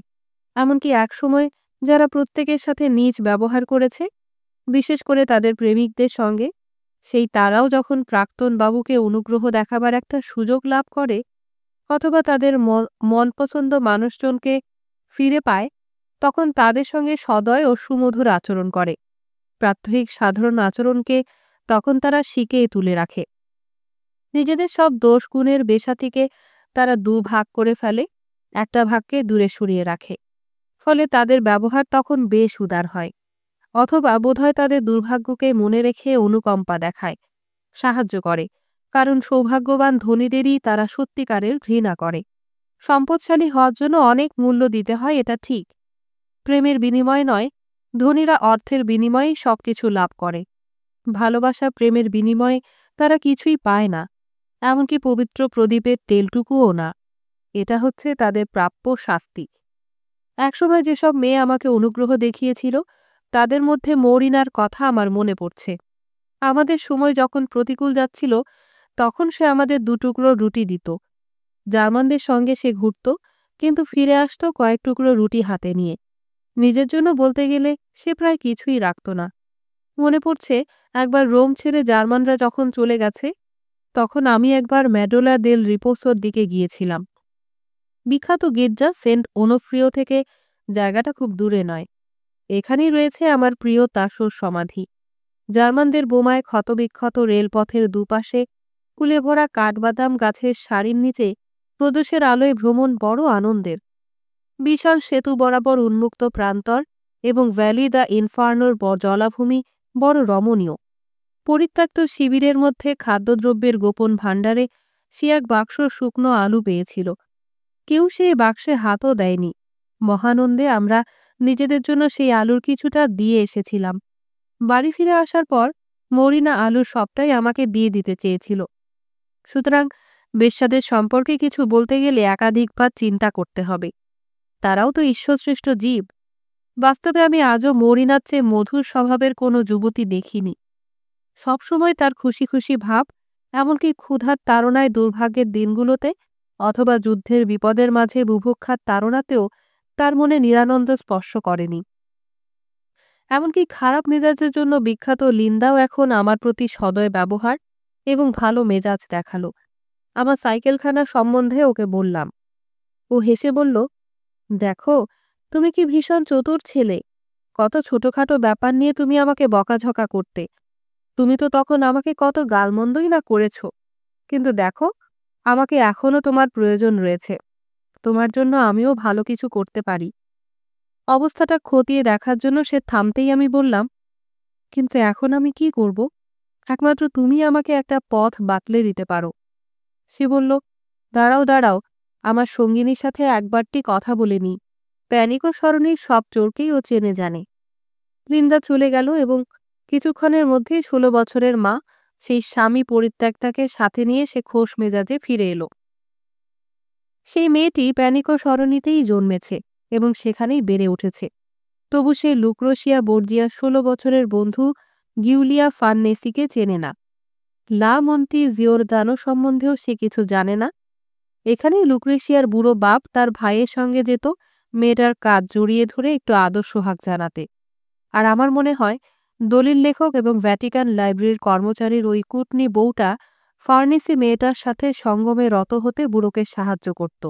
এমনকি একসময় যারা প্রত্যেকের সাথে নীচ ব্যবহার করেছে, বিশেষ করে তাদের প্রেমিকদের সঙ্গে, সেই তারাও যখন প্রাক্তন বাবুকে অনুগ্রহ দেখাবার একটা সুযোগ লাভ করে অথবা তাদের মনপছন্দ মানুষজনকে ফিরে পায়, তখন তাদের সঙ্গে সদয় ও সুমধুর আচরণ করে। প্রাত্যহিক সাধারণ আচরণকে তখন তারা শিকেই তুলে রাখে। নিজেদের সব দোষ গুণের বেসাতিকে তারা দুভাগ করে ফেলে, একটা ভাগকে দূরে সরিয়ে রাখে। ফলে তাদের ব্যবহার তখন বেশ উদার হয়। অথবা বোধহয় তাদের দুর্ভাগ্যকে মনে রেখে অনুকম্পা দেখায়, সাহায্য করে, কারণ সৌভাগ্যবান ধনীদেরই তারা সত্যিকারের ঘৃণা করে। সম্পদশালী হওয়ার জন্য অনেক মূল্য দিতে হয়, এটা ঠিক। প্রেমের বিনিময় নয়, ধনীরা অর্থের বিনিময়েই সবকিছু লাভ করে। ভালোবাসা প্রেমের বিনিময়ে তারা কিছুই পায় না, এমনকি পবিত্র প্রদীপের তেলটুকুও না। এটা হচ্ছে তাদের প্রাপ্য শাস্তি। একসময় যেসব মেয়ে আমাকে অনুগ্রহ দেখিয়েছিল, তাদের মধ্যে মৌরিনার কথা আমার মনে পড়ছে। আমাদের সময় যখন প্রতিকূল যাচ্ছিল, তখন সে আমাদের দুটুকরো রুটি দিত। জার্মানদের সঙ্গে সে ঘুরত, কিন্তু ফিরে আসত কয়েক টুকরো রুটি হাতে নিয়ে। নিজের জন্য বলতে গেলে সে প্রায় কিছুই রাখত না। মনে পড়ছে, একবার রোম ছেড়ে জার্মানরা যখন চলে গেছে, তখন আমি একবার ম্যাডোলা দেল রিপোসোর দিকে গিয়েছিলাম। বিখ্যাত গির্জা সেন্ট ওনোফ্রিও থেকে জায়গাটা খুব দূরে নয়। এখানেই রয়েছে আমার প্রিয় তাসোর সমাধি। জার্মানদের বোমায় ক্ষতবিক্ষত রেলপথের দুপাশে কুলে ভরা কাঠবাদাম গাছের সারির নিচে প্রদোষের আলোয় ভ্রমণ বড় আনন্দের। বিশাল সেতু বরাবর উন্মুক্ত প্রান্তর এবং ভ্যালি দ্য ইনফার্নোর জলাভূমি বড় রমণীয়। পরিত্যক্ত শিবিরের মধ্যে খাদ্যদ্রব্যের গোপন ভাণ্ডারে সে এক বাক্স শুকনো আলু পেয়েছিল। কেউ সেই বাক্সে হাতও দেয়নি। মহানন্দে আমরা নিজেদের জন্য সেই আলুর কিছুটা দিয়ে এসেছিলাম। বাড়ি ফিরে আসার পর মরিনা আলুর সবটাই আমাকে দিয়ে দিতে চেয়েছিল। সুতরাং বেশ্যাদের সম্পর্কে কিছু বলতে গেলে একাধিকবার চিন্তা করতে হবে। তারাও তো ঈশ্বরসৃষ্ট জীব। বাস্তবে আমি আজও মরিনার চেয়ে মধুর স্বভাবের কোনো যুবতী দেখিনি। সবসময় তার খুশি খুশি ভাব, এমনকি ক্ষুধার তাড়নায় দুর্ভাগ্যের দিনগুলোতে অথবা যুদ্ধের বিপদের মাঝে বুভুক্ষার তাড়নাতেও তার মনে নিরানন্দ স্পর্শ করেনি। এমনকি খারাপ মেজাজের জন্য বিখ্যাত লিন্দাও এখন আমার প্রতি সদয় ব্যবহার এবং ভালো মেজাজ দেখালো। আমার সাইকেলখানা সম্বন্ধে ওকে বললাম। ও হেসে বলল, দেখো, তুমি কি ভীষণ চতুর ছেলে। কত ছোটখাটো ব্যাপার নিয়ে তুমি আমাকে বকাঝকা করতে। তুমি তো তখন আমাকে কত গালমন্দই না করেছ। কিন্তু দেখো, আমাকে এখনও তোমার প্রয়োজন রয়েছে। তোমার জন্য আমিও ভালো কিছু করতে পারি। অবস্থাটা খতিয়ে দেখার জন্য সে থামতেই আমি বললাম, কিন্তু এখন আমি কি করব? একমাত্র তুমি আমাকে একটা পথ বাতলে দিতে পারো। সে বলল, দাঁড়াও দাঁড়াও, আমার সঙ্গিনীর সাথে একবারটি কথা বলে নি। প্যানিক সরণির সব চোরকেই ও চেনে জানে। লিন্দা চলে গেল এবং কিছুক্ষণের মধ্যেই 16 বছরের মা সেই স্বামী পরিত্যক্তাকে সাথে নিয়ে সে খোশ মেজাজে ফিরে এলো। সেই মেয়েটি প্যানিক সরণিতেই জন্মেছে এবং সেখানেই বেড়ে উঠেছে। তবু সে লুক্রোশিয়া বর্জিয়া 16 বছরের বন্ধু গিউলিয়া ফার্নেসিকে চেনে না। লা মন্তি জিওরদানো সম্বন্ধেও সে কিছু জানে না। এখানেই লুক্রেশিয়ার বুড়ো বাপ তার ভাইয়ের সঙ্গে যেত মেয়েটার কাজ জড়িয়ে ধরে একটু আদর সোহাগ জানাতে। আর আমার মনে হয় দলিল লেখক এবং ভ্যাটিকান লাইব্রেরির কর্মচারীর ওই কুটনি বউটা ফার্নেসি মেয়েটার সাথে সঙ্গমে রত হতে বুড়োকে সাহায্য করত।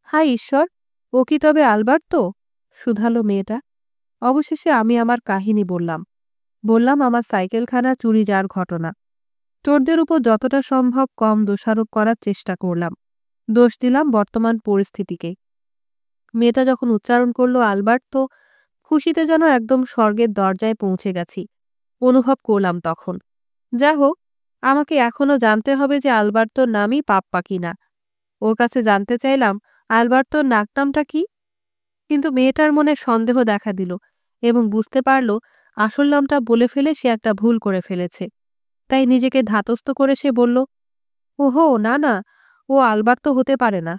হায় ঈশ্বর, ও কি তবে আলবার্তো? শুধালো মেয়েটা। অবশেষে আমি আমার কাহিনী বললাম আমার সাইকেলখানা চুরি যাওয়ার ঘটনা। চোরদের উপর যতটা সম্ভব কম দোষারোপ করার চেষ্টা করলাম। দোষ দিলাম বর্তমান পরিস্থিতিকে। মেয়েটা যখন উচ্চারণ করল আলবার্তো, খুশিতে যেন একদম স্বর্গের দরজায় পৌঁছে গেছি অনুভব করলাম তখন। যা হোক, আমাকে এখনও জানতে হবে যে আলবার্তোর নামই পাপ্পা কিনা। ওর কাছে জানতে চাইলাম আলবার্তোর নাকনামটা কি। কিন্তু মেয়েটার মনে সন্দেহ দেখা দিল এবং বুঝতে পারল আসল নামটা বলে ফেলে সে একটা ভুল করে ফেলেছে। তাই নিজেকে ধাতস্থ করে সে বলল, ওহো না না, ও আলবার্তো হতে পারে না।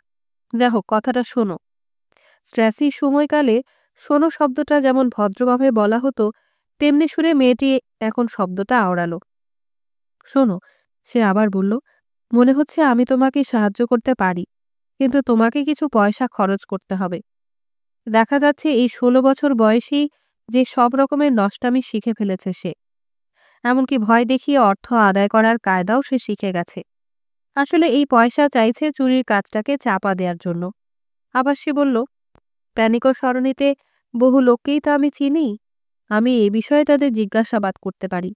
যা হোক, কথাটা শোনো। স্ট্রেসি সময়কালে শোনো শব্দটা যেমন ভদ্রভাবে বলা হতো, তেমনি সুরে মেয়েটি এখন শব্দটা আওড়ালো। শোনো, সে আবার বলল, মনে হচ্ছে আমি তোমাকে সাহায্য করতে পারি, কিন্তু তোমাকে কিছু পয়সা খরচ করতে হবে। দেখা যাচ্ছে এই ১৬ বছর বয়সেই যে সব রকমের নষ্টামি শিখে ফেলেছে সে। এমনকি ভয় দেখিয়ে অর্থ আদায় করার কায়দাও সে শিখে গেছে। আসলে এই পয়সা চাইছে চুরির কাজটাকে চাপা দেওয়ার জন্য। আবার সে বলল, প্যানিক সরণিতে বহু লোককেই তো আমি চিনি, আমি এ বিষয়ে তাদের জিজ্ঞাসাবাদ করতে পারি,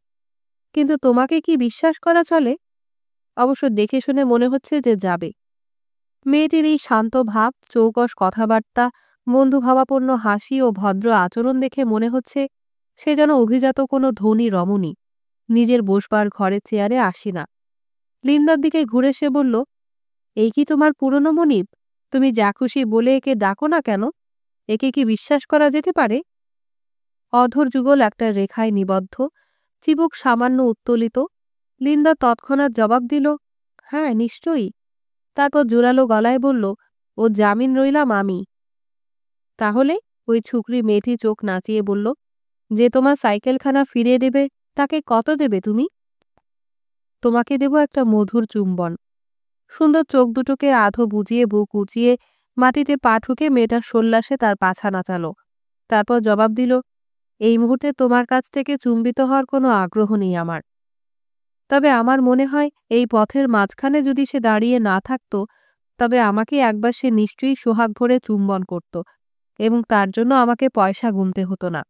কিন্তু তোমাকে কি বিশ্বাস করা চলে? অবশ্য দেখে শুনে মনে হচ্ছে যে যাবে। মেয়েটির এই শান্ত ভাব, চৌকস কথাবার্তা, বন্ধুভাবাপন্ন হাসি ও ভদ্র আচরণ দেখে মনে হচ্ছে সে যেন অভিজাত কোনো ধনী রমণী, নিজের বসবার ঘরের চেয়ারে আসি না। লিন্দার দিকে ঘুরে সে বলল, এই কি তোমার পুরনো মনিব? তুমি যা খুশি বলে একে ডাকো না কেন? একে কি বিশ্বাস করা যেতে পারে? অধর যুগল একটা রেখায় নিবদ্ধ, চিবুক সামান্য উত্তোলিত। লিন্দা তৎক্ষণাৎ জবাব দিল, হ্যাঁ নিশ্চয়ই। তারপর জোরালো গলায় বলল, ও জামিন রইলাম আমি। তাহলে? ওই ছুকরি মেয়েটি চোখ নাচিয়ে বলল, যে তোমার সাইকেলখানা ফিরিয়ে দেবে তাকে কত দেবে তুমি? তোমাকে দেব একটা মধুর চুম্বন। সুন্দর চোখ দুটোকে আধো বুজিয়ে বুক উঁচিয়ে মাটিতে পা ঠুকে মেয়েটার সোল্লাসে তার পাছা নাচালো। তারপর জবাব দিল, এই মুহূর্তে তোমার কাছ থেকে চুম্বিত হওয়ার কোনো আগ্রহ নেই আমার। তবে আমার মনে হয় এই পথের মাঝখানে যদি সে দাঁড়িয়ে না থাকত, তবে আমাকে একবার সে নিশ্চয়ই সোহাগ ভরে চুম্বন করত, এবং তার জন্য আমাকে পয়সা গুনতে হতো না।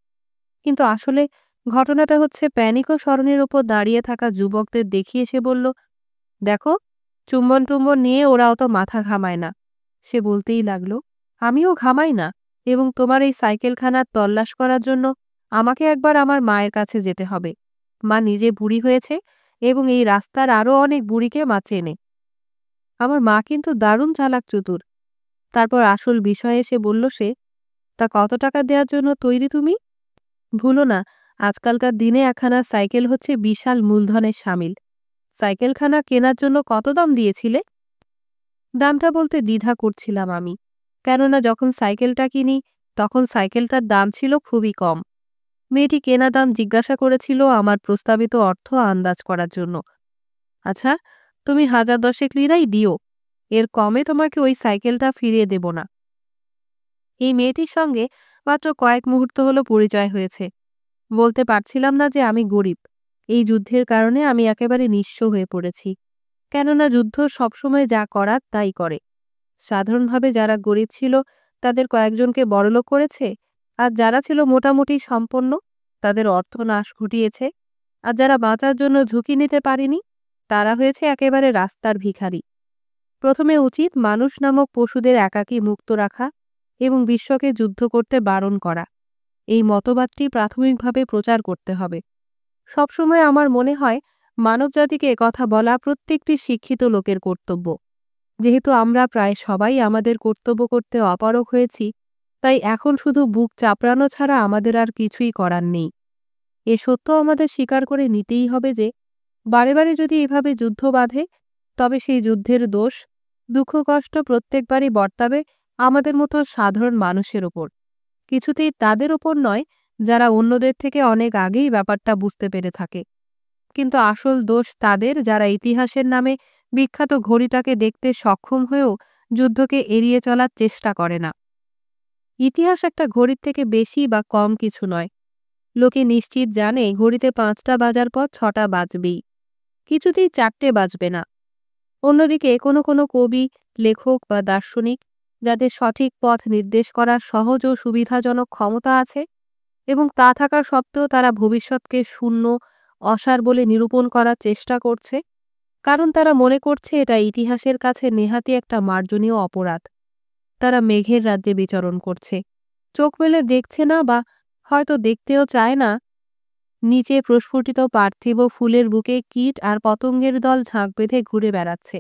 কিন্তু আসলে ঘটনাটা হচ্ছে প্যানিক ও স্মরণের ওপর দাঁড়িয়ে থাকা যুবকদের দেখিয়ে সে বলল, দেখো, চুম্বন টুম্বন নিয়ে ওরা অত মাথা ঘামায় না। সে বলতেই লাগল, আমিও ঘামাই না, এবং তোমার এই সাইকেলখানার তল্লাশ করার জন্য আমাকে একবার আমার মায়ের কাছে যেতে হবে। মা নিজে বুড়ি হয়েছে, এবং এই রাস্তার আরও অনেক বুড়িকে মা চেনে। আমার মা কিন্তু দারুণ চালাক চতুর। তারপর আসল বিষয়ে এসে বলল সে, তা কত টাকা দেওয়ার জন্য তৈরি তুমি? ভুলো না, আজকালকার দিনে একখানা সাইকেল হচ্ছে বিশাল মূলধনের সামিল। সাইকেলখানা কেনার জন্য কত দাম দিয়েছিলে? দামটা বলতে দ্বিধা করছিলাম আমি, কেননা যখন সাইকেলটা কিনি তখন সাইকেলটার দাম ছিল খুবই কম। মেয়েটি কেনা দাম জিজ্ঞাসা করেছিল আমার প্রস্তাবিত অর্থ আন্দাজ করার জন্য। আচ্ছা, তুমি ১,০০০ লিরাই দিও, এর কমে তোমাকে ওই সাইকেলটা ফিরিয়ে দেব না। এই মেয়েটির সঙ্গে মাত্র কয়েক মুহূর্ত হলো পরিচয় হয়েছে। বলতে পারছিলাম না যে আমি গরিব। এই যুদ্ধের কারণে আমি একেবারে নিঃস্ব হয়ে পড়েছি, কেননা যুদ্ধ সবসময় যা করার তাই করে। সাধারণভাবে যারা গরিব ছিল তাদের কয়েকজনকে বড়লোক করেছে, আর যারা ছিল মোটামুটি সম্পন্ন তাদের অর্থনাশ ঘটিয়েছে, আর যারা বাঁচার জন্য ঝুঁকি নিতে পারেনি তারা হয়েছে একেবারে রাস্তার ভিখারি। প্রথমে উচিত মানুষ নামক পশুদের একাকী মুক্ত রাখা এবং বিশ্বকে যুদ্ধ করতে বারণ করা। এই মতবাদটি প্রাথমিকভাবে প্রচার করতে হবে। সবসময় আমার মনে হয় মানবজাতিকে একথা বলা প্রত্যেকটি শিক্ষিত লোকের কর্তব্য। যেহেতু আমরা প্রায় সবাই আমাদের কর্তব্য করতে অপারগ হয়েছি, তাই এখন শুধু বুক চাপড়ানো ছাড়া আমাদের আর কিছুই করার নেই। এ সত্য আমাদের স্বীকার করে নিতেই হবে যে বারে বারে যদি এভাবে যুদ্ধ বাধে, তবে সেই যুদ্ধের দোষ, দুঃখ কষ্ট প্রত্যেকবারই বর্তাবে আমাদের মতো সাধারণ মানুষের ওপর, কিছুতেই তাদের ওপর নয় যারা অন্যদের থেকে অনেক আগেই ব্যাপারটা বুঝতে পেরে থাকে। কিন্তু আসল দোষ তাদের যারা ইতিহাসের নামে বিখ্যাত ঘড়িটাকে দেখতে সক্ষম হয়েও যুদ্ধকে এড়িয়ে চলার চেষ্টা করে না। ইতিহাস একটা ঘড়ির থেকে বেশি বা কম কিছু নয়। লোকে নিশ্চিত জানে ঘড়িতে ৫টা বাজার পর ৬টা বাজবেই, কিছুতেই ৪টে বাজবে না। অন্যদিকে কোনো কোনো কবি, লেখক বা দার্শনিক যাদের সঠিক পথ নির্দেশ করার সহজ ও সুবিধাজনক ক্ষমতা আছে, এবং তা থাকা সত্ত্বেও তারা ভবিষ্যৎকে শূন্য, অসার বলে নিরূপণ করার চেষ্টা করছে, কারণ তারা মনে করছে এটা ইতিহাসের কাছে নেহাতি একটা মার্জনীয় অপরাধ। তারা মেঘের রাজ্যে বিচরণ করছে, চোখ মেলে দেখছে না বা হয়তো দেখতেও চায় না নিচে প্রস্ফুটিত পার্থিব ফুলের বুকে কীট আর পতঙ্গের দল ঝাঁক বেঁধে ঘুরে বেড়াচ্ছে,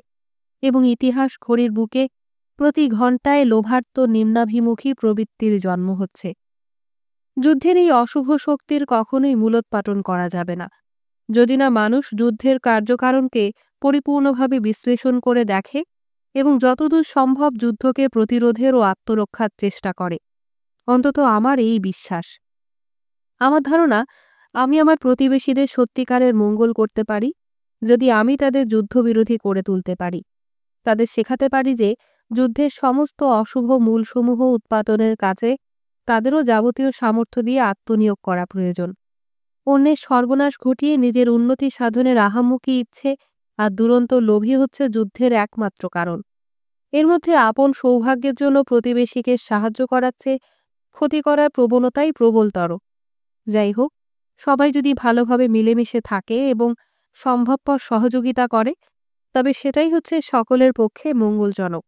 এবং ইতিহাস ঘড়ির বুকে প্রতি ঘণ্টায় লোভার্ত নিম্নাভিমুখী প্রবৃত্তির জন্ম হচ্ছে। যুদ্ধের এই অশুভ শক্তির কখনোই মূলোৎপাটন করা যাবে না, যদি না মানুষ যুদ্ধের কার্যকারণকে পরিপূর্ণভাবে বিশ্লেষণ করে দেখে এবং যতদূর সম্ভব যুদ্ধকে প্রতিরোধের ও আত্মরক্ষার চেষ্টা করে। অন্তত আমার এই বিশ্বাস। আমার ধারণা আমি আমার প্রতিবেশীদের সত্যিকারের মঙ্গল করতে পারি যদি আমি তাদের যুদ্ধবিরোধী করে তুলতে পারি। তাদের শেখাতে পারি যে যুদ্ধের সমস্ত অশুভ মূলসমূহ উৎপাদনের কাছে তাদেরও যাবতীয় সামর্থ্য দিয়ে আত্মনিয়োগ করা প্রয়োজন। অন্যের সর্বনাশ ঘটিয়ে নিজের উন্নতি সাধনের আহাম্মুকি ইচ্ছে আর দুরন্ত লোভই হচ্ছে যুদ্ধের একমাত্র কারণ। এর মধ্যে আপন সৌভাগ্যের জন্য প্রতিবেশীকে সাহায্য করার চেয়ে ক্ষতি করার প্রবণতাই প্রবলতর। যাই হোক, সবাই যদি ভালোভাবে মিলেমিশে থাকে এবং সম্ভবপর সহযোগিতা করে, তবে সেটাই হচ্ছে সকলের পক্ষে মঙ্গলজনক।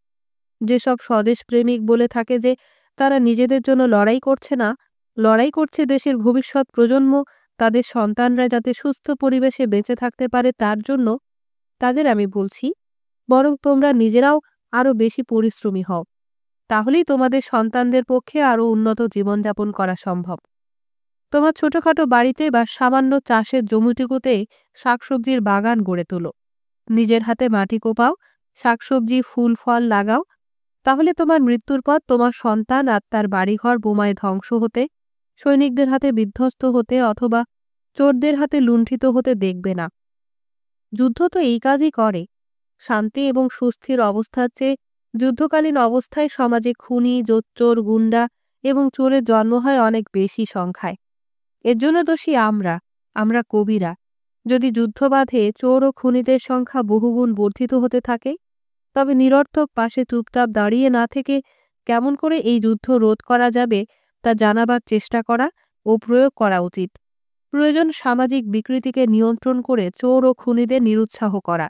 যেসব স্বদেশপ্রেমিক বলে থাকে যে তারা নিজেদের জন্য লড়াই করছে না, লড়াই করছে দেশের ভবিষ্যৎ প্রজন্ম, তাদের সন্তানরা যাতে সুস্থ পরিবেশে বেঁচে থাকতে পারে তার জন্য, তাদের আমি বলছি, বরং তোমরা নিজেরাও আরও বেশি পরিশ্রমী হও। তাহলেই তোমাদের সন্তানদের পক্ষে আরও উন্নত জীবনযাপন করা সম্ভব। তোমার ছোটখাটো বাড়িতে বা সামান্য চাষের জমিটুকুতে শাকসবজির বাগান গড়ে তোলো। নিজের হাতে মাটি কোপাও, শাকসবজি ফুল ফল লাগাও। তাহলে তোমার মৃত্যুর পর তোমার সন্তান আর তার বাড়িঘর বোমায় ধ্বংস হতে, সৈনিকদের হাতে বিধ্বস্ত হতে অথবা চোরদের হাতে লুণ্ঠিত হতে দেখবে না। যুদ্ধ তো এই কাজই করে। শান্তি এবং সুস্থির অবস্থার চেয়ে যুদ্ধকালীন অবস্থায় সমাজে খুনি, জোচ্চোর, গুন্ডা এবং চোরের জন্ম হয় অনেক বেশি সংখ্যায়। এর জন্য দোষী আমরা কবিরা। যদি যুদ্ধ বাধে চোর ও খুনিদের সংখ্যা বহুগুণ বর্ধিত হতে থাকে, তবে নিরর্থক পাশে চুপচাপ দাঁড়িয়ে না থেকে কেমন করে এই যুদ্ধ রোধ করা যাবে তা জানাবার চেষ্টা করা ও প্রয়োগ করা উচিত। প্রয়োজন সামাজিক বিকৃতিকে নিয়ন্ত্রণ করে চোর ও খুনিদের নিরুৎসাহ করা।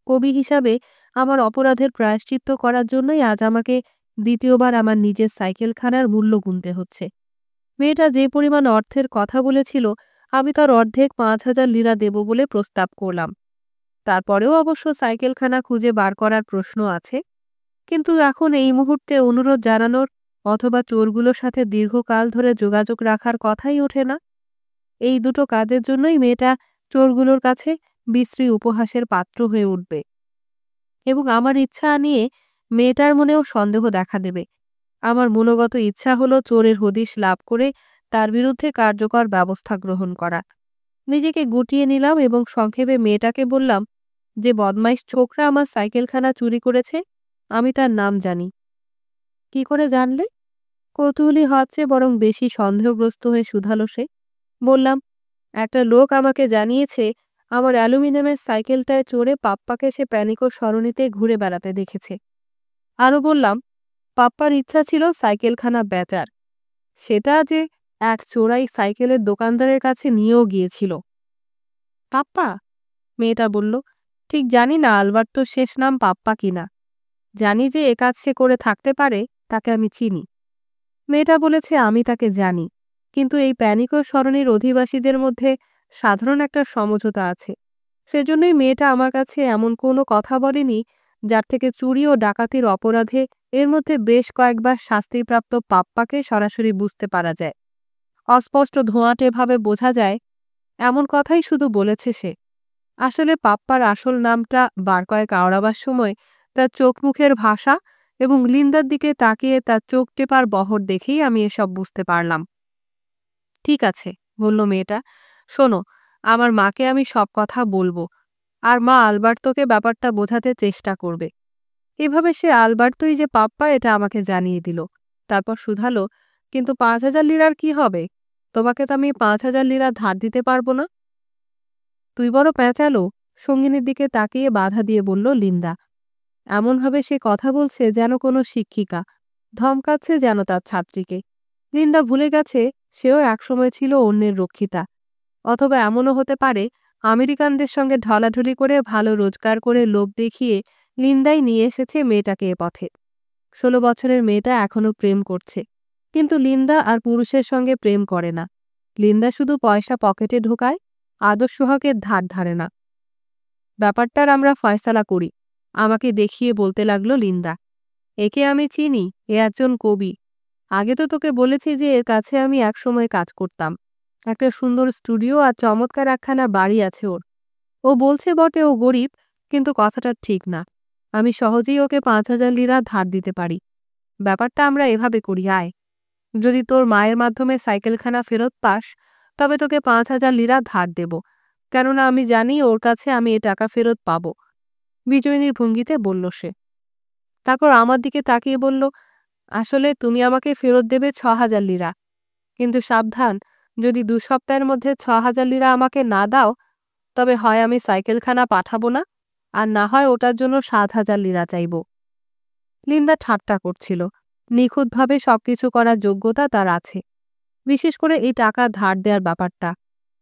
কবি হিসাবে আমার অপরাধের প্রায়শ্চিত্ত করার জন্যই আজ আমাকে দ্বিতীয়বার আমার নিজের সাইকেলখানার মূল্য গুনতে হচ্ছে। মেয়েটা যে পরিমাণ অর্থের কথা বলেছিল, আমি তার অর্ধেক ৫,০০০ লিরা দেব বলে প্রস্তাব করলাম। তারপরেও অবশ্য সাইকেলখানা খুঁজে বার করার প্রশ্ন আছে, কিন্তু এখন এই মুহূর্তে অনুরোধ জানানোর অথবা চোরগুলোর সাথে দীর্ঘকাল ধরে যোগাযোগ রাখার কথাই ওঠে না। এই দুটো কাজের জন্যই মেয়েটা চোরগুলোর কাছে বিশ্রী উপহাসের পাত্র হয়ে উঠবে এবং আমার ইচ্ছা নিয়ে মেয়েটার মনেও সন্দেহ দেখা দেবে। আমার মনোগত ইচ্ছা হলো চোরের হদিশ লাভ করে তার বিরুদ্ধে কার্যকর ব্যবস্থা গ্রহণ করা। নিজেকে গুটিয়ে নিলাম এবং সংক্ষেপে মেয়েটাকে বললাম যে বদমাইশ ছোকরা আমার সাইকেলখানা চুরি করেছে, আমি তার নাম জানি। কি করে জানলে? কৌতূহলী হচ্ছে বরং বেশি সন্দেহগ্রস্ত হয়ে শুধালো সে। বললাম, একটা লোক আমাকে জানিয়েছে আমার অ্যালুমিনিয়ামের সাইকেলটায় চড়ে পাপ্পাকে সে প্যানিকো সরণিতে ঘুরে বেড়াতে দেখেছে। আরও বললাম, পাপ্পার ইচ্ছা ছিল সাইকেলখানা বেচার। সেটা যে এক চোরাই সাইকেলের দোকানদারের কাছে নিয়েও গিয়েছিল। পাপ্পা? মেয়েটা বলল, ঠিক জানি না আলবার্তোর শেষ নাম পাপ্পা কিনা। জানি যে এ কাজ সে করে থাকতে পারে, তাকে আমি চিনি। মেয়েটা বলেছে আমি তাকে জানি, কিন্তু এই প্যানিকো সরণির অধিবাসীদের মধ্যে সাধারণ একটা সমঝোতা আছে। সেজন্যই মেয়েটা আমার কাছে এমন কোনো কথা বলেনি যার থেকে চুরি ও ডাকাতির অপরাধে এর মধ্যে বেশ কয়েকবার শাস্তিপ্রাপ্ত পাপ্পাকে সরাসরি বুঝতে পারা যায়। অস্পষ্ট ধোঁয়াটেভাবে বোঝা যায় এমন কথাই শুধু বলেছে সে। আসলে পাপ্পার আসল নামটা বার কয়েক আওড়াবার সময় তার চোখ মুখের ভাষা এবং লিন্দার দিকে তাকিয়ে তার চোখ টেপার বহর দেখেই আমি এসব বুঝতে পারলাম। ঠিক আছে, বলল মেয়েটা, শোনো, আমার মাকে আমি সব কথা বলবো, আর মা আলবার্তোকে ব্যাপারটা বোঝাতে চেষ্টা করবে। এভাবে সে আলবার্তোই যে পাপ্পা এটা আমাকে জানিয়ে দিল। তারপর শুধালো, কিন্তু ৫,০০০ লিরার কি হবে? তোমাকে তো আমি ৫,০০০ লিরা ধার দিতে পারবো না। তুই বড় প্যাঁচালো, সঙ্গিনীর দিকে তাকিয়ে বাধা দিয়ে বলল লিন্দা। এমনভাবে সে কথা বলছে যেন কোনো শিক্ষিকা, ধমকাচ্ছে যেন তার ছাত্রীকে। লিন্দা ভুলে গেছে সেও একসময় ছিল অন্যের রক্ষিতা। অথবা এমনও হতে পারে আমেরিকানদের সঙ্গে ঢলাঢলি করে ভালো রোজগার করে লোভ দেখিয়ে লিন্দাই নিয়ে এসেছে মেয়েটাকে এ পথে। ১৬ বছরের মেয়েটা এখনও প্রেম করছে, কিন্তু লিন্দা আর পুরুষের সঙ্গে প্রেম করে না। লিন্দা শুধু পয়সা পকেটে ঢোকায়, আদর্শ হকের ধার ধারে না। ব্যাপারটার আমরা ফয়সালা করি, আমাকে দেখিয়ে বলতে লাগলো লিন্দা। একে আমি চিনি, এ একজন কবি। আগে তো তোকে বলেছি যে এর কাছে আমি একসময় কাজ করতাম। একটা সুন্দর স্টুডিও আর চমৎকার একখানা বাড়ি আছে ওর। ও বলছে বটে ও গরিব, কিন্তু কথাটা ঠিক না। আমি সহজেই ওকে 5,000 লিরা ধার দিতে পারি। ব্যাপারটা আমরা এভাবে করি, আয়। যদি তোর মায়ের মাধ্যমে সাইকেলখানা ফেরত পাস, তবে তোকে 5,000 লিরা ধার দেব, কেননা আমি জানি ওর কাছে আমি এ টাকা ফেরত পাব। বিজয়িনীর ভঙ্গিতে বলল সে। তারপর আমার দিকে তাকিয়ে বলল, আসলে তুমি আমাকে ফেরত দেবে 6,000 লিরা, কিন্তু সাবধান, যদি 2 সপ্তাহের মধ্যে 6,000 লিরা আমাকে না দাও, তবে হয় আমি সাইকেলখানা পাঠাবো না, আর না হয় ওটার জন্য 7,000 লিরা চাইব। লিন্ডা ঠাট্টা করছিল। নিখুঁতভাবে সবকিছু করার যোগ্যতা তার আছে, বিশেষ করে এই টাকা ধার দেওয়ার ব্যাপারটা,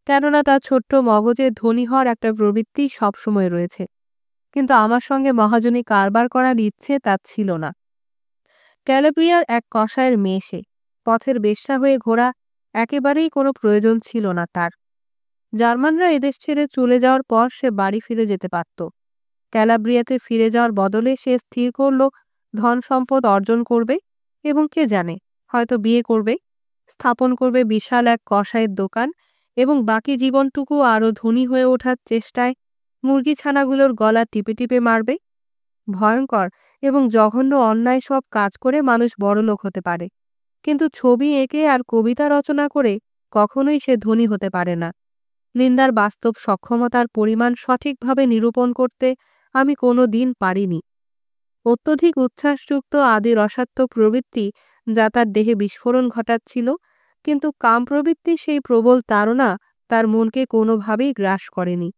কেননা তার ছোট্ট মগজে ধনী হওয়ার একটা প্রবৃত্তি সবসময় রয়েছে। কিন্তু আমার সঙ্গে মহাজনী কারবার করার ইচ্ছে তার ছিল না। ক্যালাব্রিয়ার এক কসাইয়ের মেয়ে সে, পথের বেশ্যা হয়ে ঘোরা একেবারেই কোনো প্রয়োজন ছিল না তার। জার্মানরা এদেশ ছেড়ে চলে যাওয়ার পর সে বাড়ি ফিরে যেতে পারত। ক্যালাব্রিয়াতে ফিরে যাওয়ার বদলে সে স্থির করল ধন সম্পদ অর্জন করবে এবং কে জানে, হয়তো বিয়ে করবে, স্থাপন করবে বিশাল এক কসাইয়ের দোকান এবং বাকি জীবনটুকু আরও ধনী হয়ে ওঠার চেষ্টায় মুরগি ছানাগুলোর গলা টিপে টিপে মারবে। ভয়ঙ্কর এবং জঘন্য অন্যায় সব কাজ করে মানুষ বড়লোক হতে পারে, কিন্তু ছবি এঁকে আর কবিতা রচনা করে কখনোই সে ধনী হতে পারে না। লিন্ডার বাস্তব সক্ষমতার পরিমাণ সঠিকভাবে নিরূপণ করতে আমি কোনো দিন পারিনি। অত্যধিক উচ্ছ্বাসযুক্ত আদি রসাত্মক প্রবৃত্তি যা তার দেহে বিস্ফোরণ ঘটাচ্ছিল, কিন্তু কাম প্রবৃত্তি সেই প্রবল তাড়না তার মনকে কোনোভাবেই গ্রাস করেনি,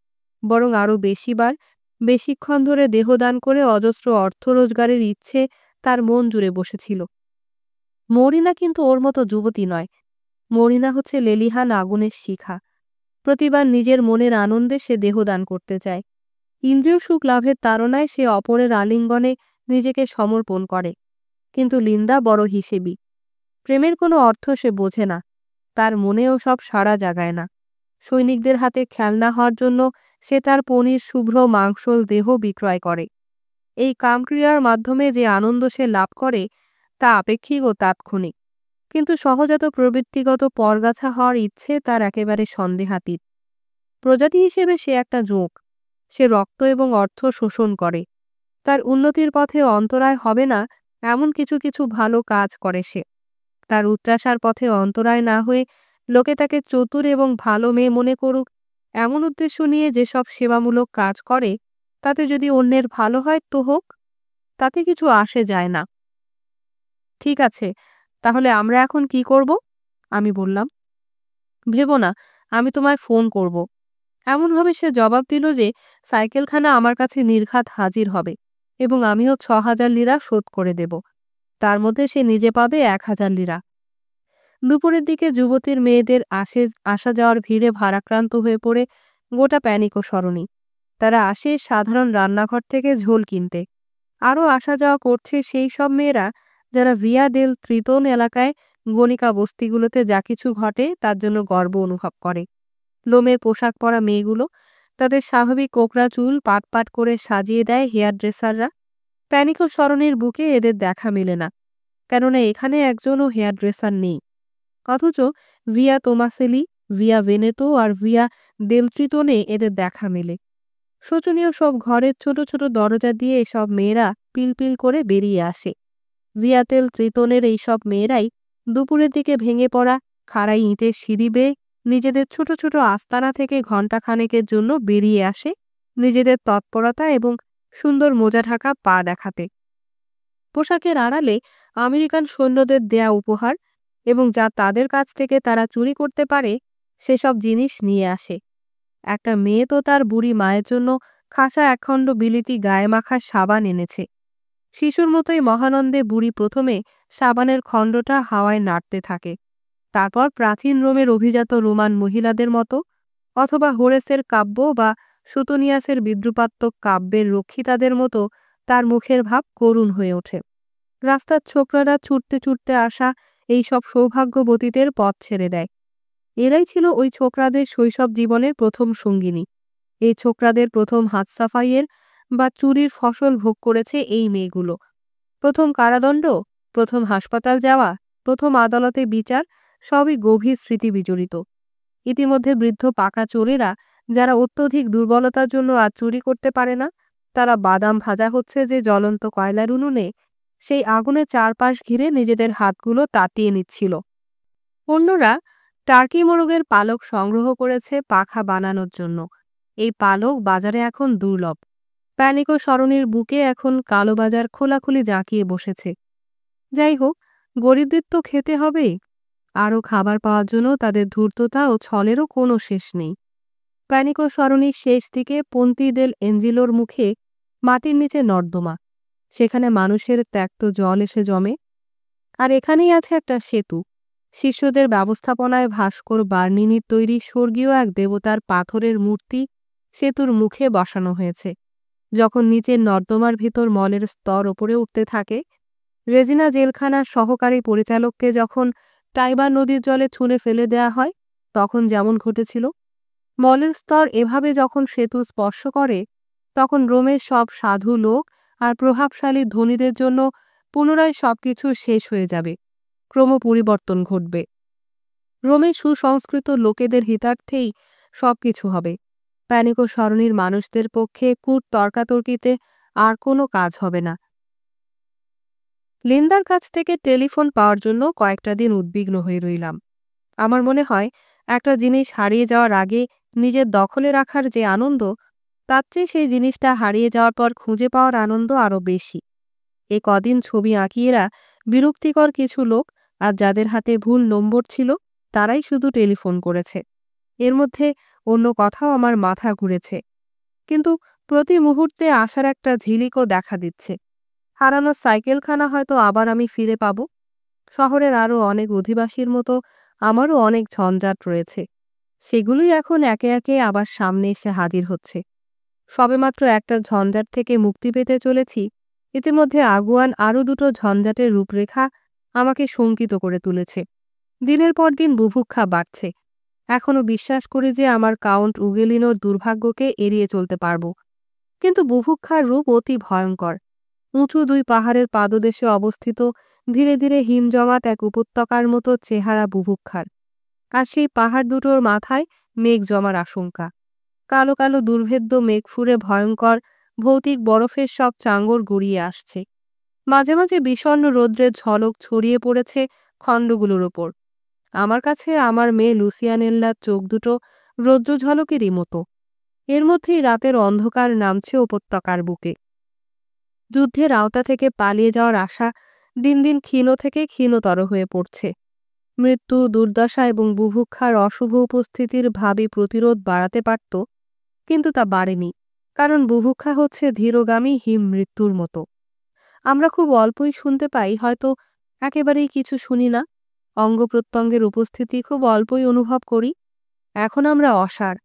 বরং আরও বেশিবার বেশিক্ষণ ধরে দেহদান করে অজস্র অর্থ রোজগারের ইচ্ছে তার মন জুড়ে বসেছিল। মরিনা কিন্তু ওর মতো যুবতী নয়। মরিনা হচ্ছে লেলিহান আগুনের শিখা। প্রতিবার নিজের মনের আনন্দে সে দেহদান করতে চায়। ইন্দ্রিয় সুখ লাভের তাড়নায় সে অপরের আলিঙ্গনে নিজেকে সমর্পণ করে। কিন্তু লিন্ডা বড় হিসেবি। প্রেমের কোনো অর্থ সে বোঝে না, তার মনেও সব সাড়া জাগায় না। সৈনিকদের হাতে খেলনা হওয়ার জন্য সে তার পনির শুভ্র মাংসল দেহ বিক্রয় করে। এই কামক্রিয়ার মাধ্যমে যে আনন্দ সে লাভ করে তা আপেক্ষিক ও তাৎক্ষণিক, কিন্তু সহজাত প্রবৃত্তিগত পরগাছা হওয়ার ইচ্ছে তার একেবারে সন্দেহাতীত। প্রজাতি হিসেবে সে একটা জোঁক। সে রক্ত এবং অর্থ শোষণ করে। তার উন্নতির পথে অন্তরায় হবে না এমন কিছু কিছু ভালো কাজ করে সে। তার উচ্চাশার পথে অন্তরায় না হয়ে লোকে তাকে চতুর এবং ভালো মেয়ে মনে করুক এমন উদ্দেশ্য নিয়ে যেসব সেবামূলক কাজ করে, তাতে যদি অন্যের ভালো হয় তো হোক, তাতে কিছু আসে যায় না। ঠিক আছে, তাহলে আমরা এখন কি করব? আমি বললাম। ভেবো না, আমি তোমায় ফোন করব। এমনভাবে সে জবাব দিল যে সাইকেলখানা আমার কাছে নির্ঘাত হাজির হবে এবং আমিও 6,000 লিরা শোধ করে দেব। তার মধ্যে সে নিজে পাবে 1,000 লিরা। দুপুরের দিকে যুবতীর মেয়েদের আসা যাওয়ার ভিড়ে ভারাক্রান্ত হয়ে পড়ে গোটা প্যানিক ও সরণি। তারা আসে সাধারণ রান্নাঘর থেকে ঝোল কিনতে। আরও আসা যাওয়া করছে সেই সব মেয়েরা যারা ভিয়া দেল ত্রিতোন এলাকায় গণিকা বস্তিগুলোতে যা কিছু ঘটে তার জন্য গর্ব অনুভব করে। লোমের পোশাক পরা মেয়েগুলো, তাদের স্বাভাবিক কোকড়া চুল পাট পাট করে সাজিয়ে দেয় হেয়ার ড্রেসাররা। প্যানিক ও সরণির বুকে এদের দেখা মেলে না, কেননা এখানে একজনও হেয়ার ড্রেসার নেই। অথচ ভিয়া তোমাসেলি, ভিয়া ভেনেতো আর ভিয়া দেল ত্রিতোনে এদের দেখা মেলে। শোচনীয় সব ঘরের ছোট ছোট দরজা দিয়ে এসব মেয়েরা পিলপিল করে বেরিয়ে আসে। ভিয়াতেল ত্রিতোনের এইসব মেয়েরাই দুপুরের দিকে ভেঙে পড়া খাড়াই ইঁটের সিঁড়ি বেয়ে নিজেদের ছোট ছোট আস্তানা থেকে ঘণ্টাখানেকের জন্য বেরিয়ে আসে নিজেদের তৎপরতা এবং সুন্দর মোজা ঢাকা পা দেখাতে। পোশাকের আড়ালে আমেরিকান সৈন্যদের দেয়া উপহার এবং যা তাদের কাছ থেকে তারা চুরি করতে পারে সেসব জিনিস নিয়ে আসে। একটা মেয়ে তো তার বুড়ি মায়ের জন্য খাসা একখণ্ড বিলিতি গায়ে মাখা সাবান এনেছে। শিশুর মতোই মহানন্দে বুড়ি প্রথমে সাবানের খণ্ডটা হাওয়ায় নাড়তে থাকে, তারপর প্রাচীন রোমের অভিজাত রোমান মহিলাদের মতো অথবা হোরেসের কাব্য বা সুতোনিয়াসের বিদ্রুপাত্মক কাব্যের রক্ষিতাদের মতো তার মুখের ভাব করুণ হয়ে ওঠে। রাস্তার ছোকরারা ছুটতে ছুটতে আসা এই সব সৌভাগ্যবতীদের পথ ছেড়ে দেয়। এরাই ছিল ওই ছোকরাদের শৈশব জীবনের প্রথম সঙ্গিনী। এই ছোকরাদের প্রথম হাত সাফাইয়ের বা চুরির ফসল ভোগ করেছে এই মেয়েগুলো। প্রথম কারাদণ্ড, প্রথম হাসপাতাল যাওয়া, প্রথম আদালতে বিচার, সবই গভীর স্মৃতি বিজড়িত। ইতিমধ্যে বৃদ্ধ পাকা চোরেরা যারা অত্যধিক দুর্বলতার জন্য আর চুরি করতে পারে না, তারা বাদাম ভাজা হচ্ছে যে জ্বলন্ত কয়লার উনুনে, সেই আগুনের চারপাশ ঘিরে নিজেদের হাতগুলো তাতিয়ে নিচ্ছিল। অন্যরা টার্কি মোরগের পালক সংগ্রহ করেছে পাখা বানানোর জন্য। এই পালক বাজারে এখন দুর্লভ। প্যানিক ও সরণির বুকে এখন কালোবাজার খোলাখুলি জাঁকিয়ে বসেছে। যাই হোক, গরিবদের তো খেতে হবেই। আরও খাবার পাওয়ার জন্য তাদের ধূর্ততা ও ছলেরও কোনো শেষ নেই। প্যানিক ও সরণির শেষ দিকে পন্তি দেল এঞ্জিলোর মুখে মাটির নিচে নর্দমা, সেখানে মানুষের ত্যক্ত জল এসে জমে। আর এখানেই আছে একটা সেতু। শিষ্যদের ব্যবস্থাপনায় ভাস্কর বার্নিনির তৈরি স্বর্গীয় এক দেবতার পাথরের মূর্তি সেতুর মুখে বসানো হয়েছে। যখন নিচের নর্দমার ভিতর মলের স্তর ওপরে উঠতে থাকে, রেজিনা জেলখানার সহকারী পরিচালককে যখন টাইবার নদীর জলে ছুঁড়ে ফেলে দেয়া হয়, তখন যেমন ঘটেছিল, মলের স্তর এভাবে যখন সেতু স্পর্শ করে, তখন রোমের সব সাধু লোক আর প্রভাবশালী ধনীদের জন্য পুনরায় সবকিছু শেষ হয়ে যাবে, ক্রম পরিবর্তন ঘটবে। রোমের সুসংস্কৃত লোকেদের হিতার্থেই সবকিছু হবে। প্যানিক ও সরণির মানুষদের পক্ষে কূট তর্কাতর্কিতে আর কোনো কাজ হবে না। লিন্দার কাছ থেকে টেলিফোন পাওয়ার জন্য কয়েকটা দিন উদ্বিগ্ন হয়ে রইলাম। আমার মনে হয় একটা জিনিস হারিয়ে যাওয়ার আগে নিজের দখলে রাখার যে আনন্দ, তার চেয়ে সেই জিনিসটা হারিয়ে যাওয়ার পর খুঁজে পাওয়ার আনন্দ আরও বেশি। এ কদিন ছবি আঁকিয়েরা বিরক্তিকর কিছু লোক আর যাদের হাতে ভুল নম্বর ছিল, তারাই শুধু টেলিফোন করেছে। এর মধ্যে অন্য কথাও আমার মাথা ঘুরেছে, কিন্তু প্রতি মুহূর্তে আসার একটা ঝিলিকও দেখা দিচ্ছে। হারানো সাইকেলখানা হয়তো আবার আমি ফিরে পাব। শহরের আরও অনেক অধিবাসীর মতো আমারও অনেক ঝঞ্ঝাট রয়েছে, সেগুলোই এখন একে একে আবার সামনে এসে হাজির হচ্ছে। সবেমাত্র একটা ঝঞ্ঝাট থেকে মুক্তি পেতে চলেছি, ইতিমধ্যে আগুয়ান আরও দুটো ঝঞ্ঝাটের রূপরেখা আমাকে শঙ্কিত করে তুলেছে। দিনের পর দিন বুভুক্ষা বাড়ছে। এখনও বিশ্বাস করি যে আমার কাউন্ট উগেলিনোর দুর্ভাগ্যকে এড়িয়ে চলতে পারব, কিন্তু বুভুক্ষার রূপ অতি ভয়ঙ্কর। উঁচু দুই পাহাড়ের পাদদেশে অবস্থিত ধীরে ধীরে হিমজমাট এক উপত্যকার মতো চেহারা বুভুক্ষার। আর সেই পাহাড় দুটোর মাথায় মেঘ জমার আশঙ্কা। কালো কালো দুর্ভেদ্য মেঘ ফুঁড়ে ভয়ঙ্কর ভৌতিক বরফের সব চাঙ্গর গড়িয়ে আসছে। মাঝে মাঝে বিষণ্ণ রৌদ্রের ঝলক ছড়িয়ে পড়েছে খণ্ডগুলোর ওপর। আমার কাছে আমার মেয়ে লুসিয়ানেল্লার চোখ দুটো রৌদ্র ঝলকেরই মতো। এর মধ্যেই রাতের অন্ধকার নামছে উপত্যকার বুকে। যুদ্ধের আওতা থেকে পালিয়ে যাওয়ার আশা দিন দিন ক্ষীণ থেকে ক্ষীণতর হয়ে পড়ছে। মৃত্যু, দুর্দশা এবং বুভুক্ষার অশুভ উপস্থিতির ভাবী প্রতিরোধ বাড়াতে পারত, কিন্তু তা বাড়েনি, কারণ বুভুক্ষা হচ্ছে ধীরগামী হিম মৃত্যুর মতো। আমরা খুব অল্পই শুনতে পাই, হয়তো একেবারেই কিছু শুনি না। অঙ্গ প্রত্যঙ্গের উপস্থিতি খুব অল্পই অনুভব করি। এখন আমরা অসাড়,